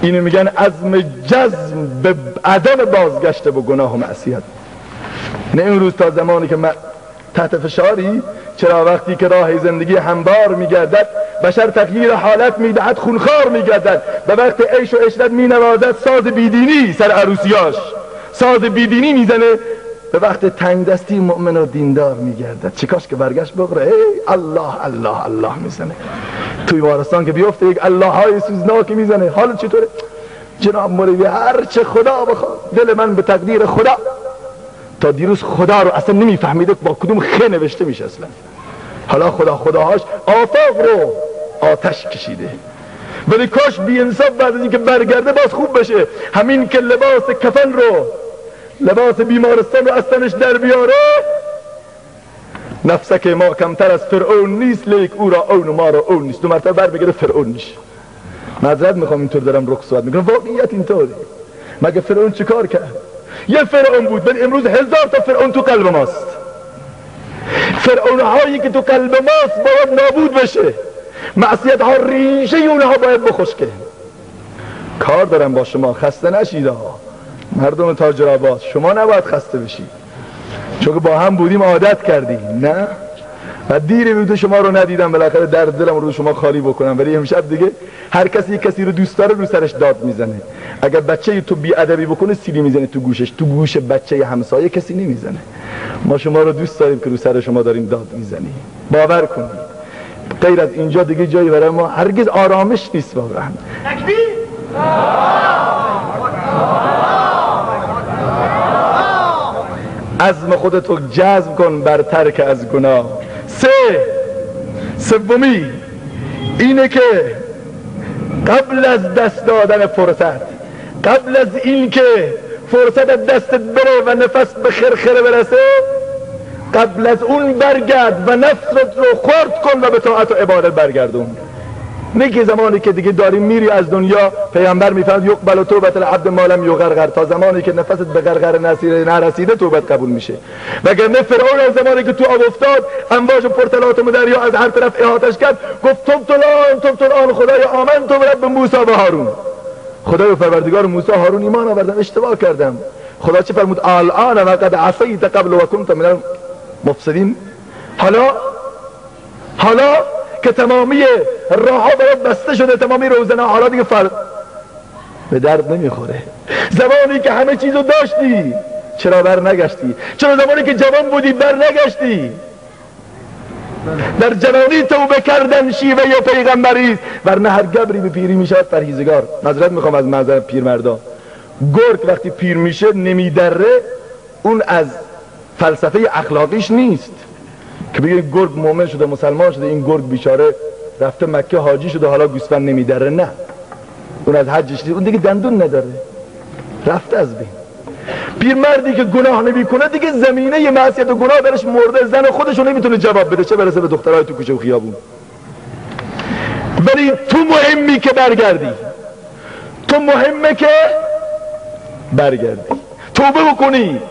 اینو میگن عزم جزم به عدم بازگشت به گناه و معصیت. نه این روز تا زمانی که تحت فشاری، چرا وقتی که راه زندگی هموار میگردد بشر تغییر حالت میدهد، خونخوار میگردد، به وقت عیش و عشرت مینوازد ساز بیدینی سر عروسیاش، ساز بیدینی میزنه، به وقت تنگ دستی مؤمن و دیندار میگردد. چیکاش که برگشت بقره ای الله الله الله میزنه، توی وارستان که بیفته یک الله های سوزناکی میزنه. حالا چطوره؟ جناب موردی هر چه خدا بخواد، دل من به تقدیر خدا تا دیروز خدا رو اصلا نمیفهمیده با کدوم خ نوشته میشه اصلا. حالا خداهاش آفاق رو آتش کشیده، ولی کاش بی انصاف بعد از اینکه برگرده باز خوب بشه. همین که لباس کفن رو، لباس بیمارستان رو از تنش در بیاره. نفسک ما کمتر از فرعون نیست، لیک او را اون و ما را اون نیست. 2 مرتبه بر بگیره فرعون نیست. معذرت میخوام اینطور دارم رخ صحبت میکنم، واقعیت اینطوری. مگه فرعون چه کار کرد؟ یه فرعون بود، ولی امروز 1000 تا فرعون تو قلب ماست. فرعون هایی که تو قلب ماست باید نابود بشه، معصیت ها ریشه اونها باید بخشکه. کار دارم با شما، خسته نشید. مردم تاجرآباد شما نباید خسته بشی، چون که با هم بودیم عادت کردی. نه و دیری بود شما رو ندیدم، بالاخره در دلم رو شما خالی بکنم. ولی امشب دیگه هر کسی کسی رو دوست داره رو سرش داد میزنه. اگر بچه تو بی ادبی بکنه سیلی میزنه تو گوشش، تو گوش بچه همسایه کسی نمیزنه. ما شما رو دوست داریم که رو سر شما داریم داد میزنیم. باور کنید غیر از اینجا دیگه جایی برای ما هرگز آرامش نیست. واقعا تکبیر. عزم خودتو جزم کن بر ترک از گناه. سومی اینه که قبل از دست دادن فرصت، قبل از این که فرصت از دستت بره و نفس به خرخره برسه، قبل از اون برگرد و نفست رو خرد کن و به طاعت و عبادت برگردون. نگه زمانی که دیگه داری میری از دنیا، پیامبر میفرماد یقبل توبت العبد ما لم یغرغر، تا زمانی که نفست به غرغره نرسیده توبت قبول میشه. وگرنه فرعون از زمانی که تو آب افتاد، امواج و پرتلاطم دریا از هر طرف احاطش کرد، گفت تبت الان خدای آمنت برب موسی و هارون. خدای و پروردگار موسی و هارون ایمان آوردم، اشتباه کردم. خدا چه فرمود؟ الان و قد عصیت قبل و کنت من المفسدین. حالا که تمامی راه ها برات بسته شده، تمامی روزنه، حالا دیگه به درد نمیخوره. زمانی که همه چیزو داشتی چرا بر نگشتی؟ چرا زمانی که جوان بودی بر نگشتی؟ در جوانی توبه کردن شیوه یا پیغمبری، ورنه هر گبری به پیری میشود پرهیزگار. معذرت میخوام از معذر پیرمردا. گرگ وقتی پیر میشه نمیدره، اون از فلسفه اخلاقیش نیست که بگه گرگ مؤمن شده مسلمان شده، این گرگ بیچاره رفته مکه حاجی شده حالا گوسفند نمیدره. نه، اون از حجش اون دیگه دندون نداره، رفته از بین. پیرمردی که گناه نمیکنه دیگه زمینه معصیت و گناه درش مرده، زن خودشو نمیتونه جواب بده، چه برسه به دخترای تو کوچه و خیابون. ولی تو مهمی که برگردی، تو مهمه که برگردی، توبه بکنی.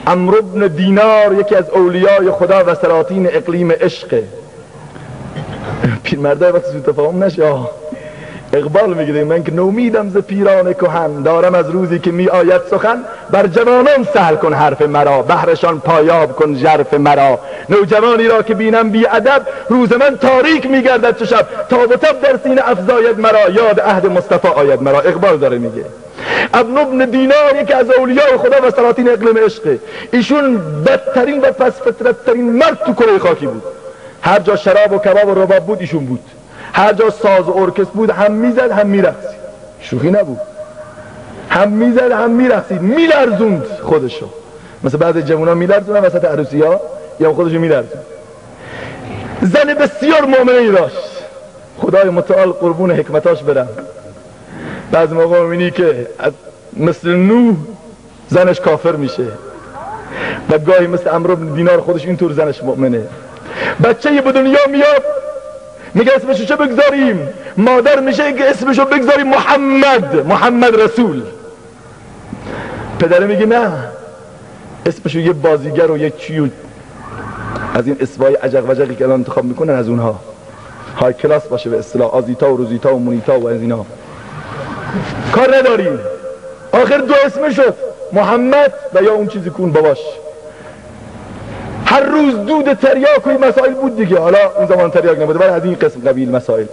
عمرو بن دینار یکی از اولیای خدا و سلاطین اقلیم عشق. پیرمردای وقتی سوء تفاهم نشه، اقبال میگیره من که نومیدم ز پیران کهن، دارم از روزی که می آید سخن، بر جوانان سهل کن حرف مرا، بهرشان پایاب کن ژرف مرا. نوجوانی را که بینم بی ادب، روز من تاریک میگردد چو شب، تاب و تب در سینه افزاید مرا، یاد عهد مصطفی آید مرا. اقبال داره میگه. عمرو بن دینار یکی از اولیای خدا و سلاطین اقلیم عشق، ایشون بدترین و پس فطرتترین مرد تو کره خاکی بود. هر جا شراب و کباب و رباب بود ایشون بود، هر جا ساز و ارکستر بود هم میزد هم میرقصید، شوخی نبود، هم میزد هم میرقصید، میلرزوند خودشو. مثل بعضی جوونا میلرزونن وسط عروسی‌ها، یا خودشو میلرزوند. زن بسیار مؤمنی داشت، خدای متعال قربون حکمتاش برم. بعضی موقع می‌بینی که مثل نوح زنش کافر میشه و گاهی مثل عمرو بن دینار خودش اینطور زنش مؤمنه. بچه‌ی به دنیا میاد میگه اسمشو چه بگذاریم؟ مادر میشه که اسمشو بگذاریم محمد رسول. پدر میگه نه، اسمشو یه بازیگر و یه چیو از این اسمای عجق وجقی که الان انتخاب میکنن، از اونها های کلاس باشه، به اصطلاح آزیتا و روزیتا و مونیتا و از اینا. کار نداریم، آخر دو اسم شد، محمد و یا اون چیزی کون باباش. هر روز دود تریاک و این مسائل بود دیگه، حالا اون زمان تریاک نبوده ولی از این قسم قبیل مسائل.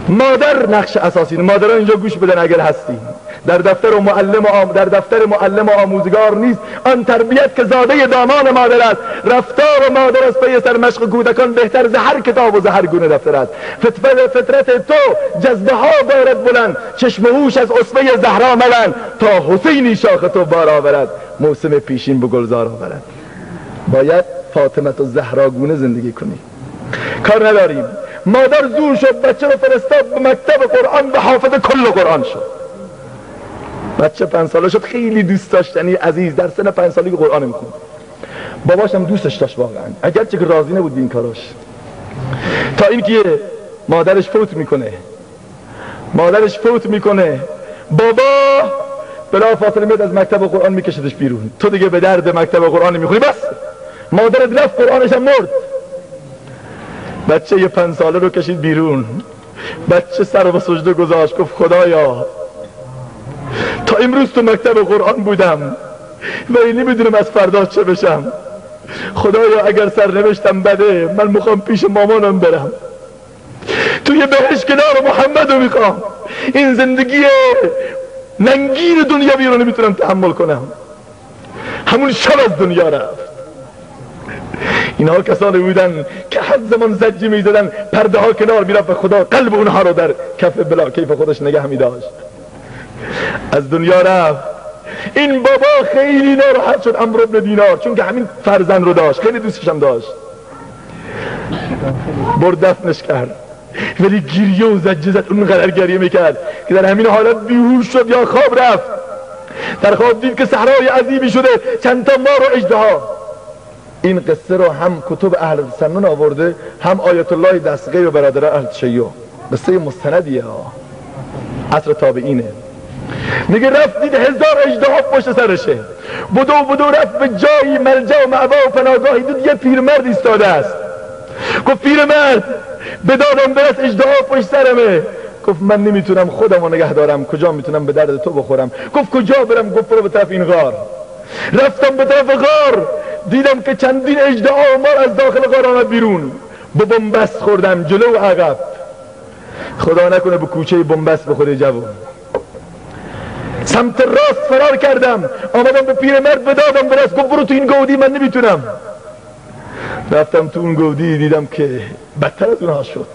مادر نقش اساسی، مادرها اینجا گوش بدن اگر هستی. در دفتر معلم و آموزگار نیست آن تربیت که زاده دامان مادر است. رفتار مادر از پی سرمشق کودکان بهتر ز هر کتاب و ز هر گونه دفتر است. فطرت تو جذبه ها دارد بلند، چشم هوش از اسوه زهرا ملند، تا حسینی شاخ تو بار آورد، موسم پیشین به گلزار آورد. باید فاطمه و زهرا گونه زندگی کنی. کار نداریم. مادر زور شد، بچه رو فرستاد به مکتب قرآن، به حافظ کل قرآن شد. بچه 5 ساله شد، خیلی دوست داشتنی عزیز، در سن 5 سالگی قرآن میخوند. باباش هم دوستش داشت واقعا، اگرچه که راضی نبود به این کاراش. تا اینکه مادرش فوت میکنه، بابا بلا فاصله میاد از مکتب قرآن میکشدش بیرون. تو دیگه به درد مکتب قرآن میخوری، بس مادرت رفت قرآنش هم مرد. بچه 5 ساله رو کشید بیرون. بچه سر به سجده گذاشت، گفت خدایا تا امروز تو مکتب قرآن بودم ولی نمیدونم از فردا چه بشم. خدایا اگر سرنوشتم بده من میخوام پیش مامانم برم، توی بهشت کنار محمد رو میخوام. این زندگی ننگین دنیاوی رو نمیتونم تحمل کنم. همون شب از دنیا رفت. اینها کسانی بودن که هر زمان زجی میزدن پرده ها کنار میرفت و خدا قلب اونها رو در کف بلا کیف خودش نگه میداشت. از دنیا رفت. این بابا خیلی ناراحت شد، عمرو بن دینار، چون که همین فرزند رو داشت، خیلی دوستش هم داشت. برد دفنش کرد، ولی گریه و زجه زد، اونقدر گریه میکرد که در همین حالت بیهوش شد یا خواب رفت. در خواب دید که صحرای عظیمی شده، چند تا مار و اژدها. این قصه رو هم کتب اهل سنن آورده، هم آیت الله دستگیر و برادر اهل تشیع. قصه مستندیه ها، عصر تابعینه. میگه رفت دید 1000 اژدها پشت سرشه. بدو رفت به جایی ملجا و معوا و پناهگاهی، دید یه پیرمرد ایستاده است. گفت پیرمرد به دادم برس، اژدها پشت سرمه. گفت من نمیتونم خودم رو نگه دارم، کجا میتونم به درد تو بخورم؟ گفت کجا برم؟ گفت برو به طرف این غار. رفتم به طرف غار، دیدم که چندین اژدها و مار از داخل غار آمد بیرون. به بنبست خوردم جلو و عقب. خدا نکنه به کوچه بنبست بخوره جوون. سمت راست فرار کردم، آمدم به پیرمرد به دادم برس. گفت برو تو این گودی، من نمیتونم. رفتم تو اون گودی، دیدم که بدتر از اونها شد.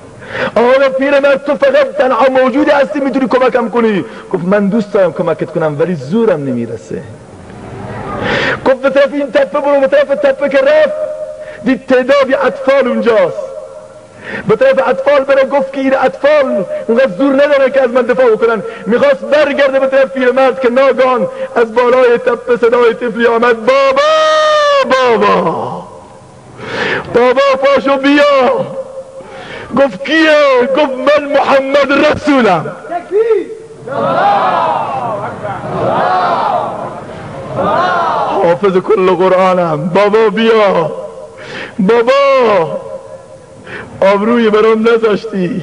آمدم پیرمرد تو فقط تنها موجودی هستی میتونی کمکم کنی. گفت من دوست دارم کمکت کنم ولی زورم نمیرسه. گفت به طرف این تپه برو. به طرف تپه که رفت دید تعدادی اطفال اونجاست. به طرف اطفال بره. گفت که این اطفال اونقدر زور نداره که از من دفاع بکنن. میخواست برگرده به طرف پیرمرد که ناگهان از بالای تپه صدای طفلی آمد: بابا پاشو بیا. گفت کیه؟ گفت من محمد رسولم. حافظ کل قرآنم. بابا بیا. بابا آبروی برام نذاشتی.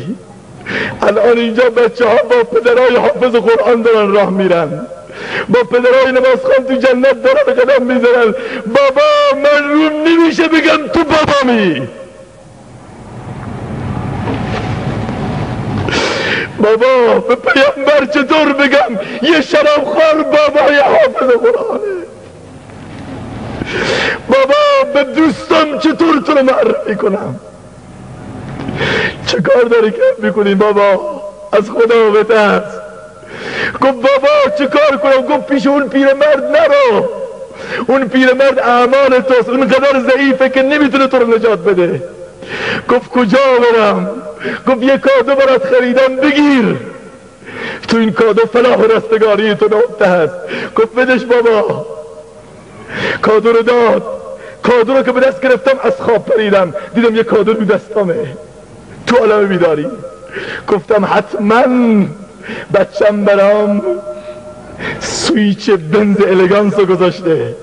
الان اینجا بچه ها با پدرای حافظ قرآن دارن راه میرن، با پدرای نمازخوان تو جنت دارن قدم میزنن. بابا من روم نمیشه بگم تو بابامی. بابا به پیامبر چطور بگم یه شرابخوار بابای حافظ قرآنه؟ بابا به دوستم چطور تو رو معرفی کنم؟ چه کار داری که میکنی بابا؟ از خدا بترس. گفت بابا چه کار کنم؟ گفت پیش اون پیرمرد نرو. اون پیرمرد اعمال توست، اون قدر ضعیفه که نمیتونه تو رو نجات بده. گفت کجا برم؟ گفت یه کادو برات خریدم بگیر، تو این کادو فلاح و رستگاری تو نقطه هست. گفت بدش بابا. کادو رو داد. کادو رو که به دست گرفتم از خواب پریدم، دیدم یه کادو رو دستامه تو عالم بیداری. گفتم حتما بچم برام سویچ بنز الگانس رو گذاشته،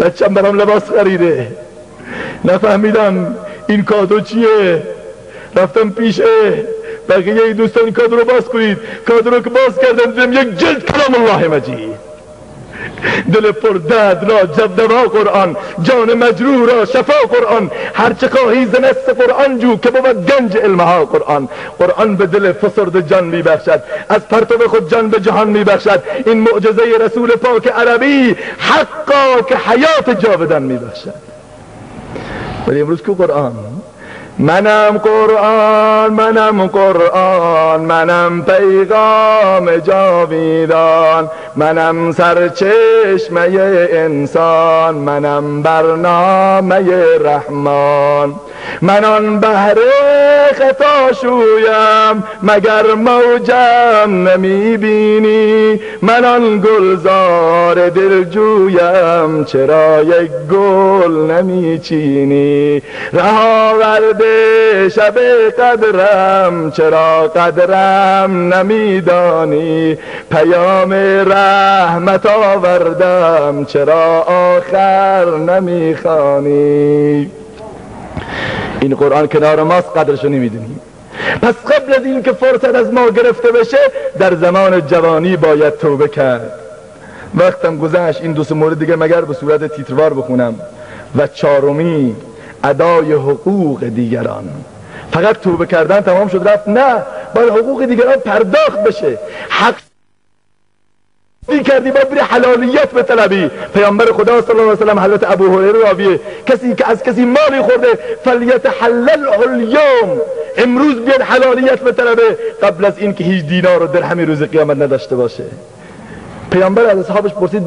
بچم برام لباس خریده. نفهمیدم این کادو چیه. رفتم پیش بقیه دوستان کادو رو باز کنید. کادو رو که باز کردم دیدم یک جلد کلام الله مجید. دل پر درد را جدوا قرآن، جان مجروح را شفا قرآن. هرچه خواهی ز نص قرآن جو که بود گنج علمها قرآن. قرآن به دل فسرده جان میبخشد، از پرتو خود جان به جهان میبخشد. این معجزه رسول پاک عربی حقا که حیات جاودان میبخشد. ولی امروز کو قرآن؟ منم قرآن، منم قرآن، منم پیغام جاویدان، منم سرچشمه انسان، منم برنامه رحمان. من آن بحر خطا شویم مگر موجم نمیبینی؟ من آن گلزار دلجویم چرا یک گل نمیچینی؟ رهاورده شب قدرم چرا قدرم نمیدانی؟ پیام رحمت آوردم چرا آخر نمیخوانی؟ این قرآن کنار ماست قدرشو نمیدونیم. پس قبل از این که فرصت از ما گرفته بشه در زمان جوانی باید توبه کرد. وقتم گذشت، این 2 مورد دیگه مگر به صورت تیتروار بخونم. و 4می ادای حقوق دیگران. فقط توبه کردن تمام شد رفت؟ نه، باید حقوق دیگران پرداخت بشه. حق کردی باید بری حلالیت به طلبی. پیامبر خدا صلی الله علیه و سلم حضرت ابو هریره راویه، کسی که از کسی مالی خورده فلیتحلل اليوم، امروز بیاد حلالیت به طلبه قبل از این که هیچ دینار و درهمی روز قیامت نداشته باشه. پیامبر از اصحابش پرسید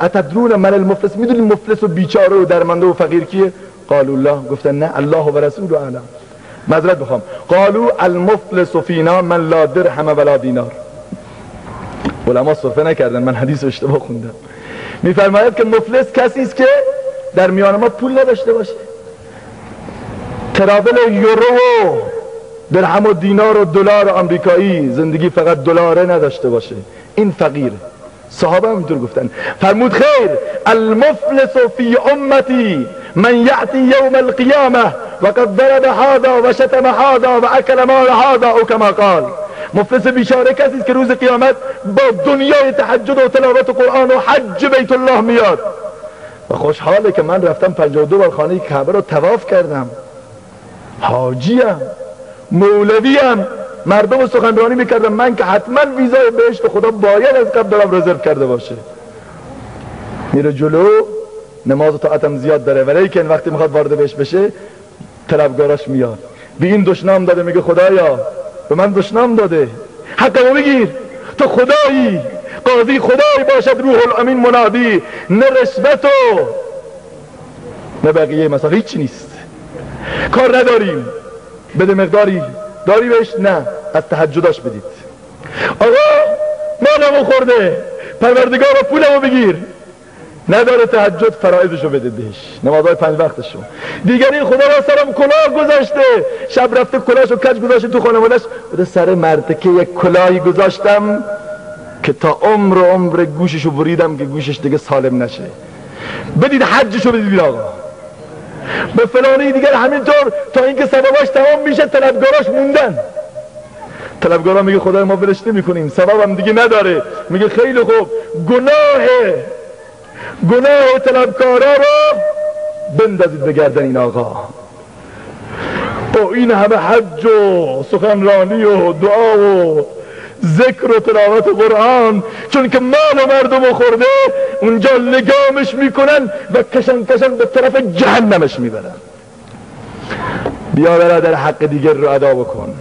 اتدرون من المفلس، میدونی مفلس و بیچاره و درمانده و فقیر کیه؟ قالوا الله، گفتن نه الله و رسوله اعلم. معذرت بخوام، قالوا المفلس فینا من لا درهم ولا دینار. علما صرفه نکردن، من حدیث اشتباه خوندم. میفرماید که مفلس کسی است که در میان ما پول نداشته باشه، تراول یورو و درهم و دینار و دلار آمریکایی، زندگی فقط دلاره نداشته باشه، این فقیر. صحابه هم اینطور گفتن. فرمود خیر المفلس فی امتی من یأتی یوم القیامه وقد ضرب هذا و شتم هذا و اکل مال هذا او کما قال. مفلس بیچاره کسی است که روز قیامت با دنیای تهجد و تلاوت قرآن و حج بیت الله میاد و خوشحاله که من رفتم 52 بار خانه کعبه رو طواف کردم، حاجیم، مولویم، مردم سخنرانی میکردم، من که حتما ویزای بهشت خدا باید از قبل دارم رزرو کرده باشه. میره جلو، نماز و طاعتم زیاد داره، ولی که وقتی میخواد وارد بهشت بشه طلبگاراش میاد، به این دشنام داده، میگه خدایا به من دشنام داده، حقمو بگیر، تو خدایی، قاضی خدایی باشد، روح الامین منادی، نه رشوت و نه بقیه مثلا هیچ نیست، کار نداریم، بده مقداری داری بهش، نه از تهجداش بدید. آقا مالمو خورده، پروردگارا پولمو بگیر، نداره تهجد، فرائضشو بده بهش، نمازهای 5 وقتشو. دیگری خدا را سرم کلاه گذاشته، شب رفته کلاهشو کج گذاشته تو خانواده‌اش، بده سر مرده که یک کلاهی گذاشتم که تا عمر گوششو بریدم که گوشش دیگه سالم نشه، بدید حجشو بدید آقا. به فلانی دیگر همینطور تا اینکه ثوابش تمام میشه طلبگاراش موندن. طلبگارا میگه خدای ما ولش نمی‌کنیم، ثوابم دیگه نداره. میگه خیلی خوب، گناه طلبکارا رو بندازید به گردن این آقا. با این همه حج و سخنرانی و دعا و ذکر و تلاوت قرآن، چون که مال مردم خورده اونجا لگامش میکنن و کشن به طرف جهنمش میبرن. بیا برادر حق دیگر رو ادا بکن،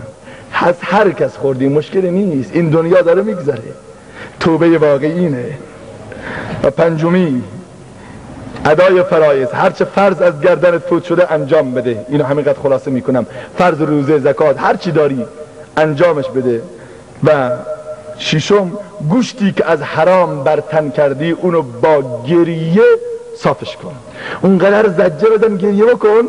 از هر کس خوردی مشکلی نیست، این دنیا داره میگذره، توبه واقعی اینه. و 5می ادای فرایض، هرچه فرض از گردنت فوت شده انجام بده. اینو همینقدر خلاصه میکنم، فرض، روزه، زکات، هر چی داری انجامش بده. و 6م گوشتی که از حرام برتن کردی اونو با گریه صافش کن، اونقدر زجه بدن گریه بکن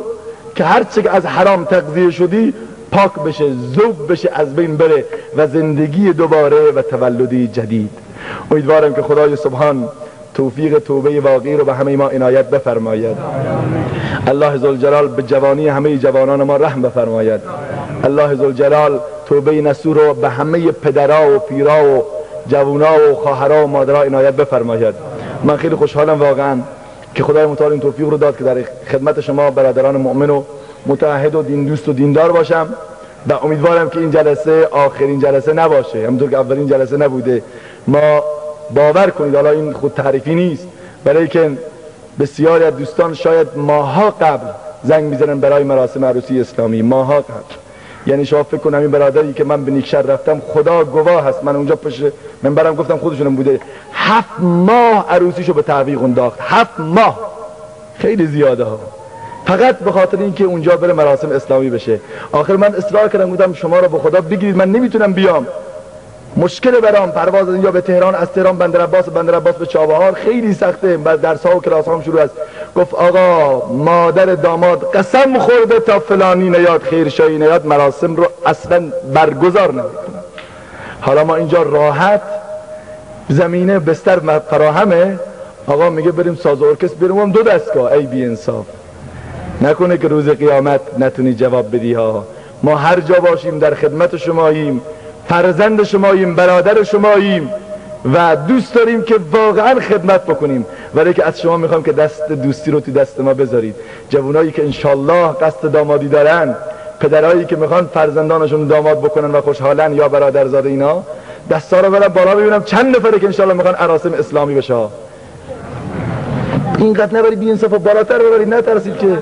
که هرچی که از حرام تغذیه شدی پاک بشه، ذوب بشه، از بین بره و زندگی دوباره و تولدی جدید. امیدوارم که خدای سبحان توفیق توبه واقعی رو به همه ما عنایت بفرماید. الله ذوالجلال به جوانی همه جوانان ما رحم بفرماید. الله ذوالجلال توبه نصوح رو به همه پدرها و پیرها و جوونا و خواهرها و مادرها عنایت بفرماید. من خیلی خوشحالم واقعا که خدای متعال این توفیق رو داد که در خدمت شما برادران مؤمن و متعهد و دین دوست و دیندار باشم و امیدوارم که این جلسه آخرین جلسه نباشه، همونطور که اولین جلسه نبوده. ما باور کنید، حالا این خود تعریفی نیست، برای که بسیاری از دوستان شاید ماها قبل زنگ میزنن برای مراسم عروسی اسلامی، ماها قبل. یعنی شما فکر کنم این برادری که من به نیکشر رفتم، خدا گواه هست، من اونجا پشت منبرم گفتم، خودشونم بوده، 7 ماه عروسیشو به تعویق انداخت. 7 ماه خیلی زیاده ها، فقط به خاطر اینکه اونجا بره مراسم اسلامی بشه. آخر من اصرار کردم، گفتم شما رو به خدا بگیرید، من نمیتونم بیام، مشکل برام پرواز یا به تهران، از تهران بندر عباس به چابهار خیلی سخته، بعد درس ها و کلاس هم شروع است. گفت آقا مادر داماد قسم خورده تا فلانی نیاد، خیرشایی نیاد، مراسم رو اصلا برگزار نمیکنن. حالا ما اینجا راحت، زمینه بستر فراهمه، آقا میگه بریم ساز و ارکستر بریم، هم 2 دستگاه. ای بی انصاف، نکنه که روز قیامت نتونی جواب بدی ها. ما هر جا باشیم در خدمت شماییم، فرزند شماییم، برادر شماییم و دوست داریم که واقعا خدمت بکنیم، ولی که از شما میخوام که دست دوستی رو تو دست ما بذارید. جوانایی که انشالله قصد دامادی دارن، پدرایی که میخوان فرزندانشون داماد بکنن و خوشحالن یا برادرزاده، اینا دستا رو برن بالا ببینم چند نفره که انشالله میخوان مراسم اسلامی بشه. اینقدر نبری بی انصافا، بالاتر ببرید، نترسید که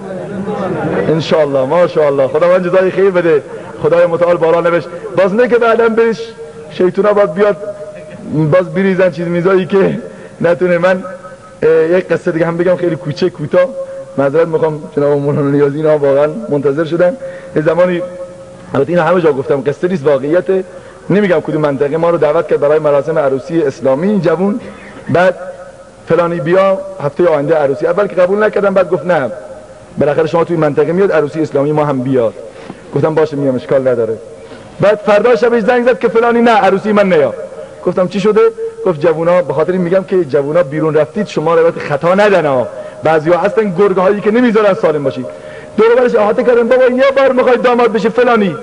انشالله. ماشاءالله، خداوند جزای خیر بده، خدای متعال باران نوشت. باز نه که بعدم بهش شیطونا باید بیاد باز بریزن چیز میزایی که نتونه. من یک قصه دیگه هم بگم خیلی کوتاه، معذرت میخوام جناب مولانا نیازی، اینا واقعا منتظر شدن. یه زمانی، البته این همه جا گفتم، قصه نیست، واقعیت، نمیگم کدوم منطقه، ما رو دعوت کرد برای مراسم عروسی اسلامی جوون. بعد فلانی بیا هفته آینده عروسی. اول که قبول نکردم، بعد گفت نه بالاخره شما توی منطقه میاد عروسی اسلامی ما هم بیاد. گفتم باشه میام، اشکال نداره. بعد فردا شبش زنگ زد که فلانی نه عروسی من نیا. گفتم چی شده؟ گفت جوونا، به خاطر این میگم که جوونا بیرون رفتید شما رو خطا ندن ها، بعضیا هستن گرگه هایی که نمیذارن سالم باشی. دور و برش احاطه کردن، بابا یه بار میخوای داماد بشه فلانی،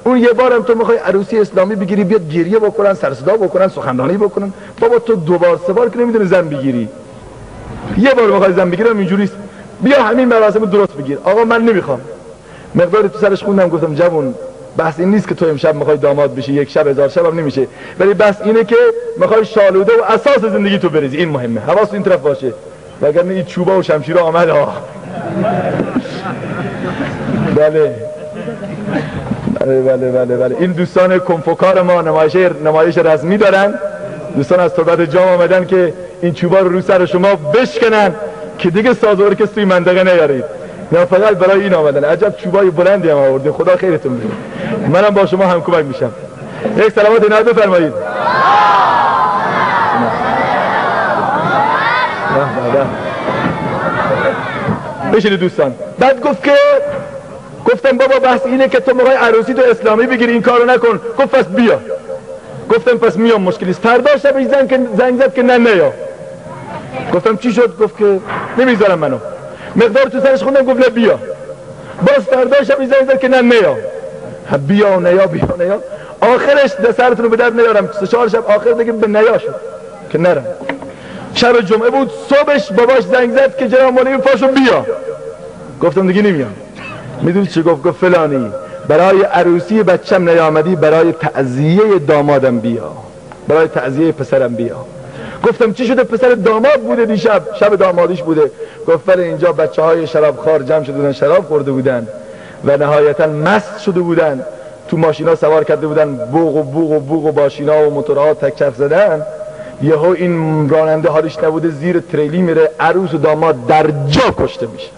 اون یه بارم تو میخوای عروسی اسلامی بگیری، بیاد گریه بکنن، سر صدا بکنن، سخنرانی بکنن. بابا تو دو بار سه بار که نمیدونی زن بگیری، یه بار میخوای زن بگیرم اینجوریست، بیا همین مراسم درست بگیر. آقا من نمیخوام. مقداری تو سرش خوندم، گفتم جوون بحث این نیست که تو امشب میخوای داماد بشی، یک شب 1000 شب هم نمیشه، ولی بس اینه که میخوای شالوده و اساس زندگی تو بریزی. این مهمه، حواس این طرف باشه، وگرنه این چوبا و شمشیر آمد ها. بله. این دوستان کنفوکار ما نمایش رسمی دارن، دوستان از تربت جام آمدن که این چوبا رو سر شما بشکنن که دیگه ساز و ارکستر توی منطقه نیارید. نه فقط برای این آمدن. عجب چوبای بلندی هم آوردین، خدا خیرتون بده. منم با شما هم کمک میشم. یک سلامات عنایت بفرمایید. بشینید دوستان. بعد گفتم بابا بحث اینه که تو میخوای عروسی تو اسلامی بگیری، این کارو نکن. گفت پس بیا. گفتم پس میام، مشکلی است. فردا شبش زنگ زد که نه نیا. گفتم چی شد؟ گفت که نمیذارم منو. مقدار تو سرش خوندم، گفت نه بیا. باز فردا شبش زنگ زد که نه نیا. بیا و نیا. آخرش سرتون رو به درد نیارم، 3-4 شب آخر دیگه به نیا شد که نرم. شب جمعه بود، صبحش باباش زنگ زد که جناب مولوی پاشو بیا. گفتم دیگه نمیام. میدونی چی گفت؟ گفت فلانی برای عروسی بچم نیامدی، برای تعزیه دامادم بیا، برای تعزیه پسرم بیا. گفتم چی شده؟ پسر داماد بوده دیشب، شب دامادیش بوده. گفت ولی اینجا بچه‌های شرابخوار جمع شده بودن، شراب خورده بودن و نهایتا مست شده بودن، تو ماشینا سوار کرده بودن، بوق و ماشینا و موتورها تک چرخ زدن. یهو این راننده حالش نبوده، زیر تریلی میره، عروس و داماد در جا کشته میشه.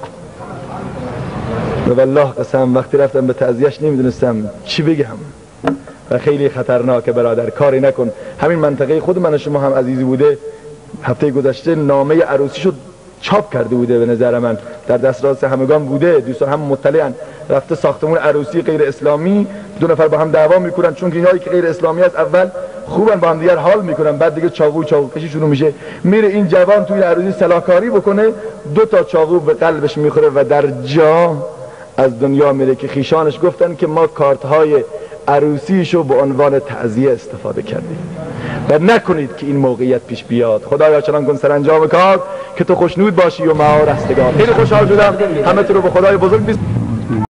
و والله قسم وقتی رفتم به تعزیهش نمیدونستم چی بگم و خیلی خطرناکه. برادر کاری نکن. همین منطقه خود من و شما هم عزیزی بوده، هفته گذشته نامه عروسیشو چاپ کرده بوده، به نظر من در دسترس همگان بوده، دوستان هم مطلعن. رفته ساختمون عروسی غیر اسلامی، 2 نفر با هم دعوا میکنن، چون که اینایی که غیر اسلامی است اول خوبن با هم دیگر حال میکنن، بعد دیگه چاقو کشی شروع میشه. میره این جوان توی عروسی سلاکاری بکنه، 2 تا چاقو به قلبش میخوره و در جا از دنیا میره. که خیشانش گفتن که ما کارت‌های عروسیشو به عنوان تعزیه استفاده کردیم و نکنید که این موقعیت پیش بیاد. خدایا چنان کن سرانجام کار که تو خوشنود باشی و ما رستگار. خیلی خوشحال شدم، همه تو رو به خدای بزرگ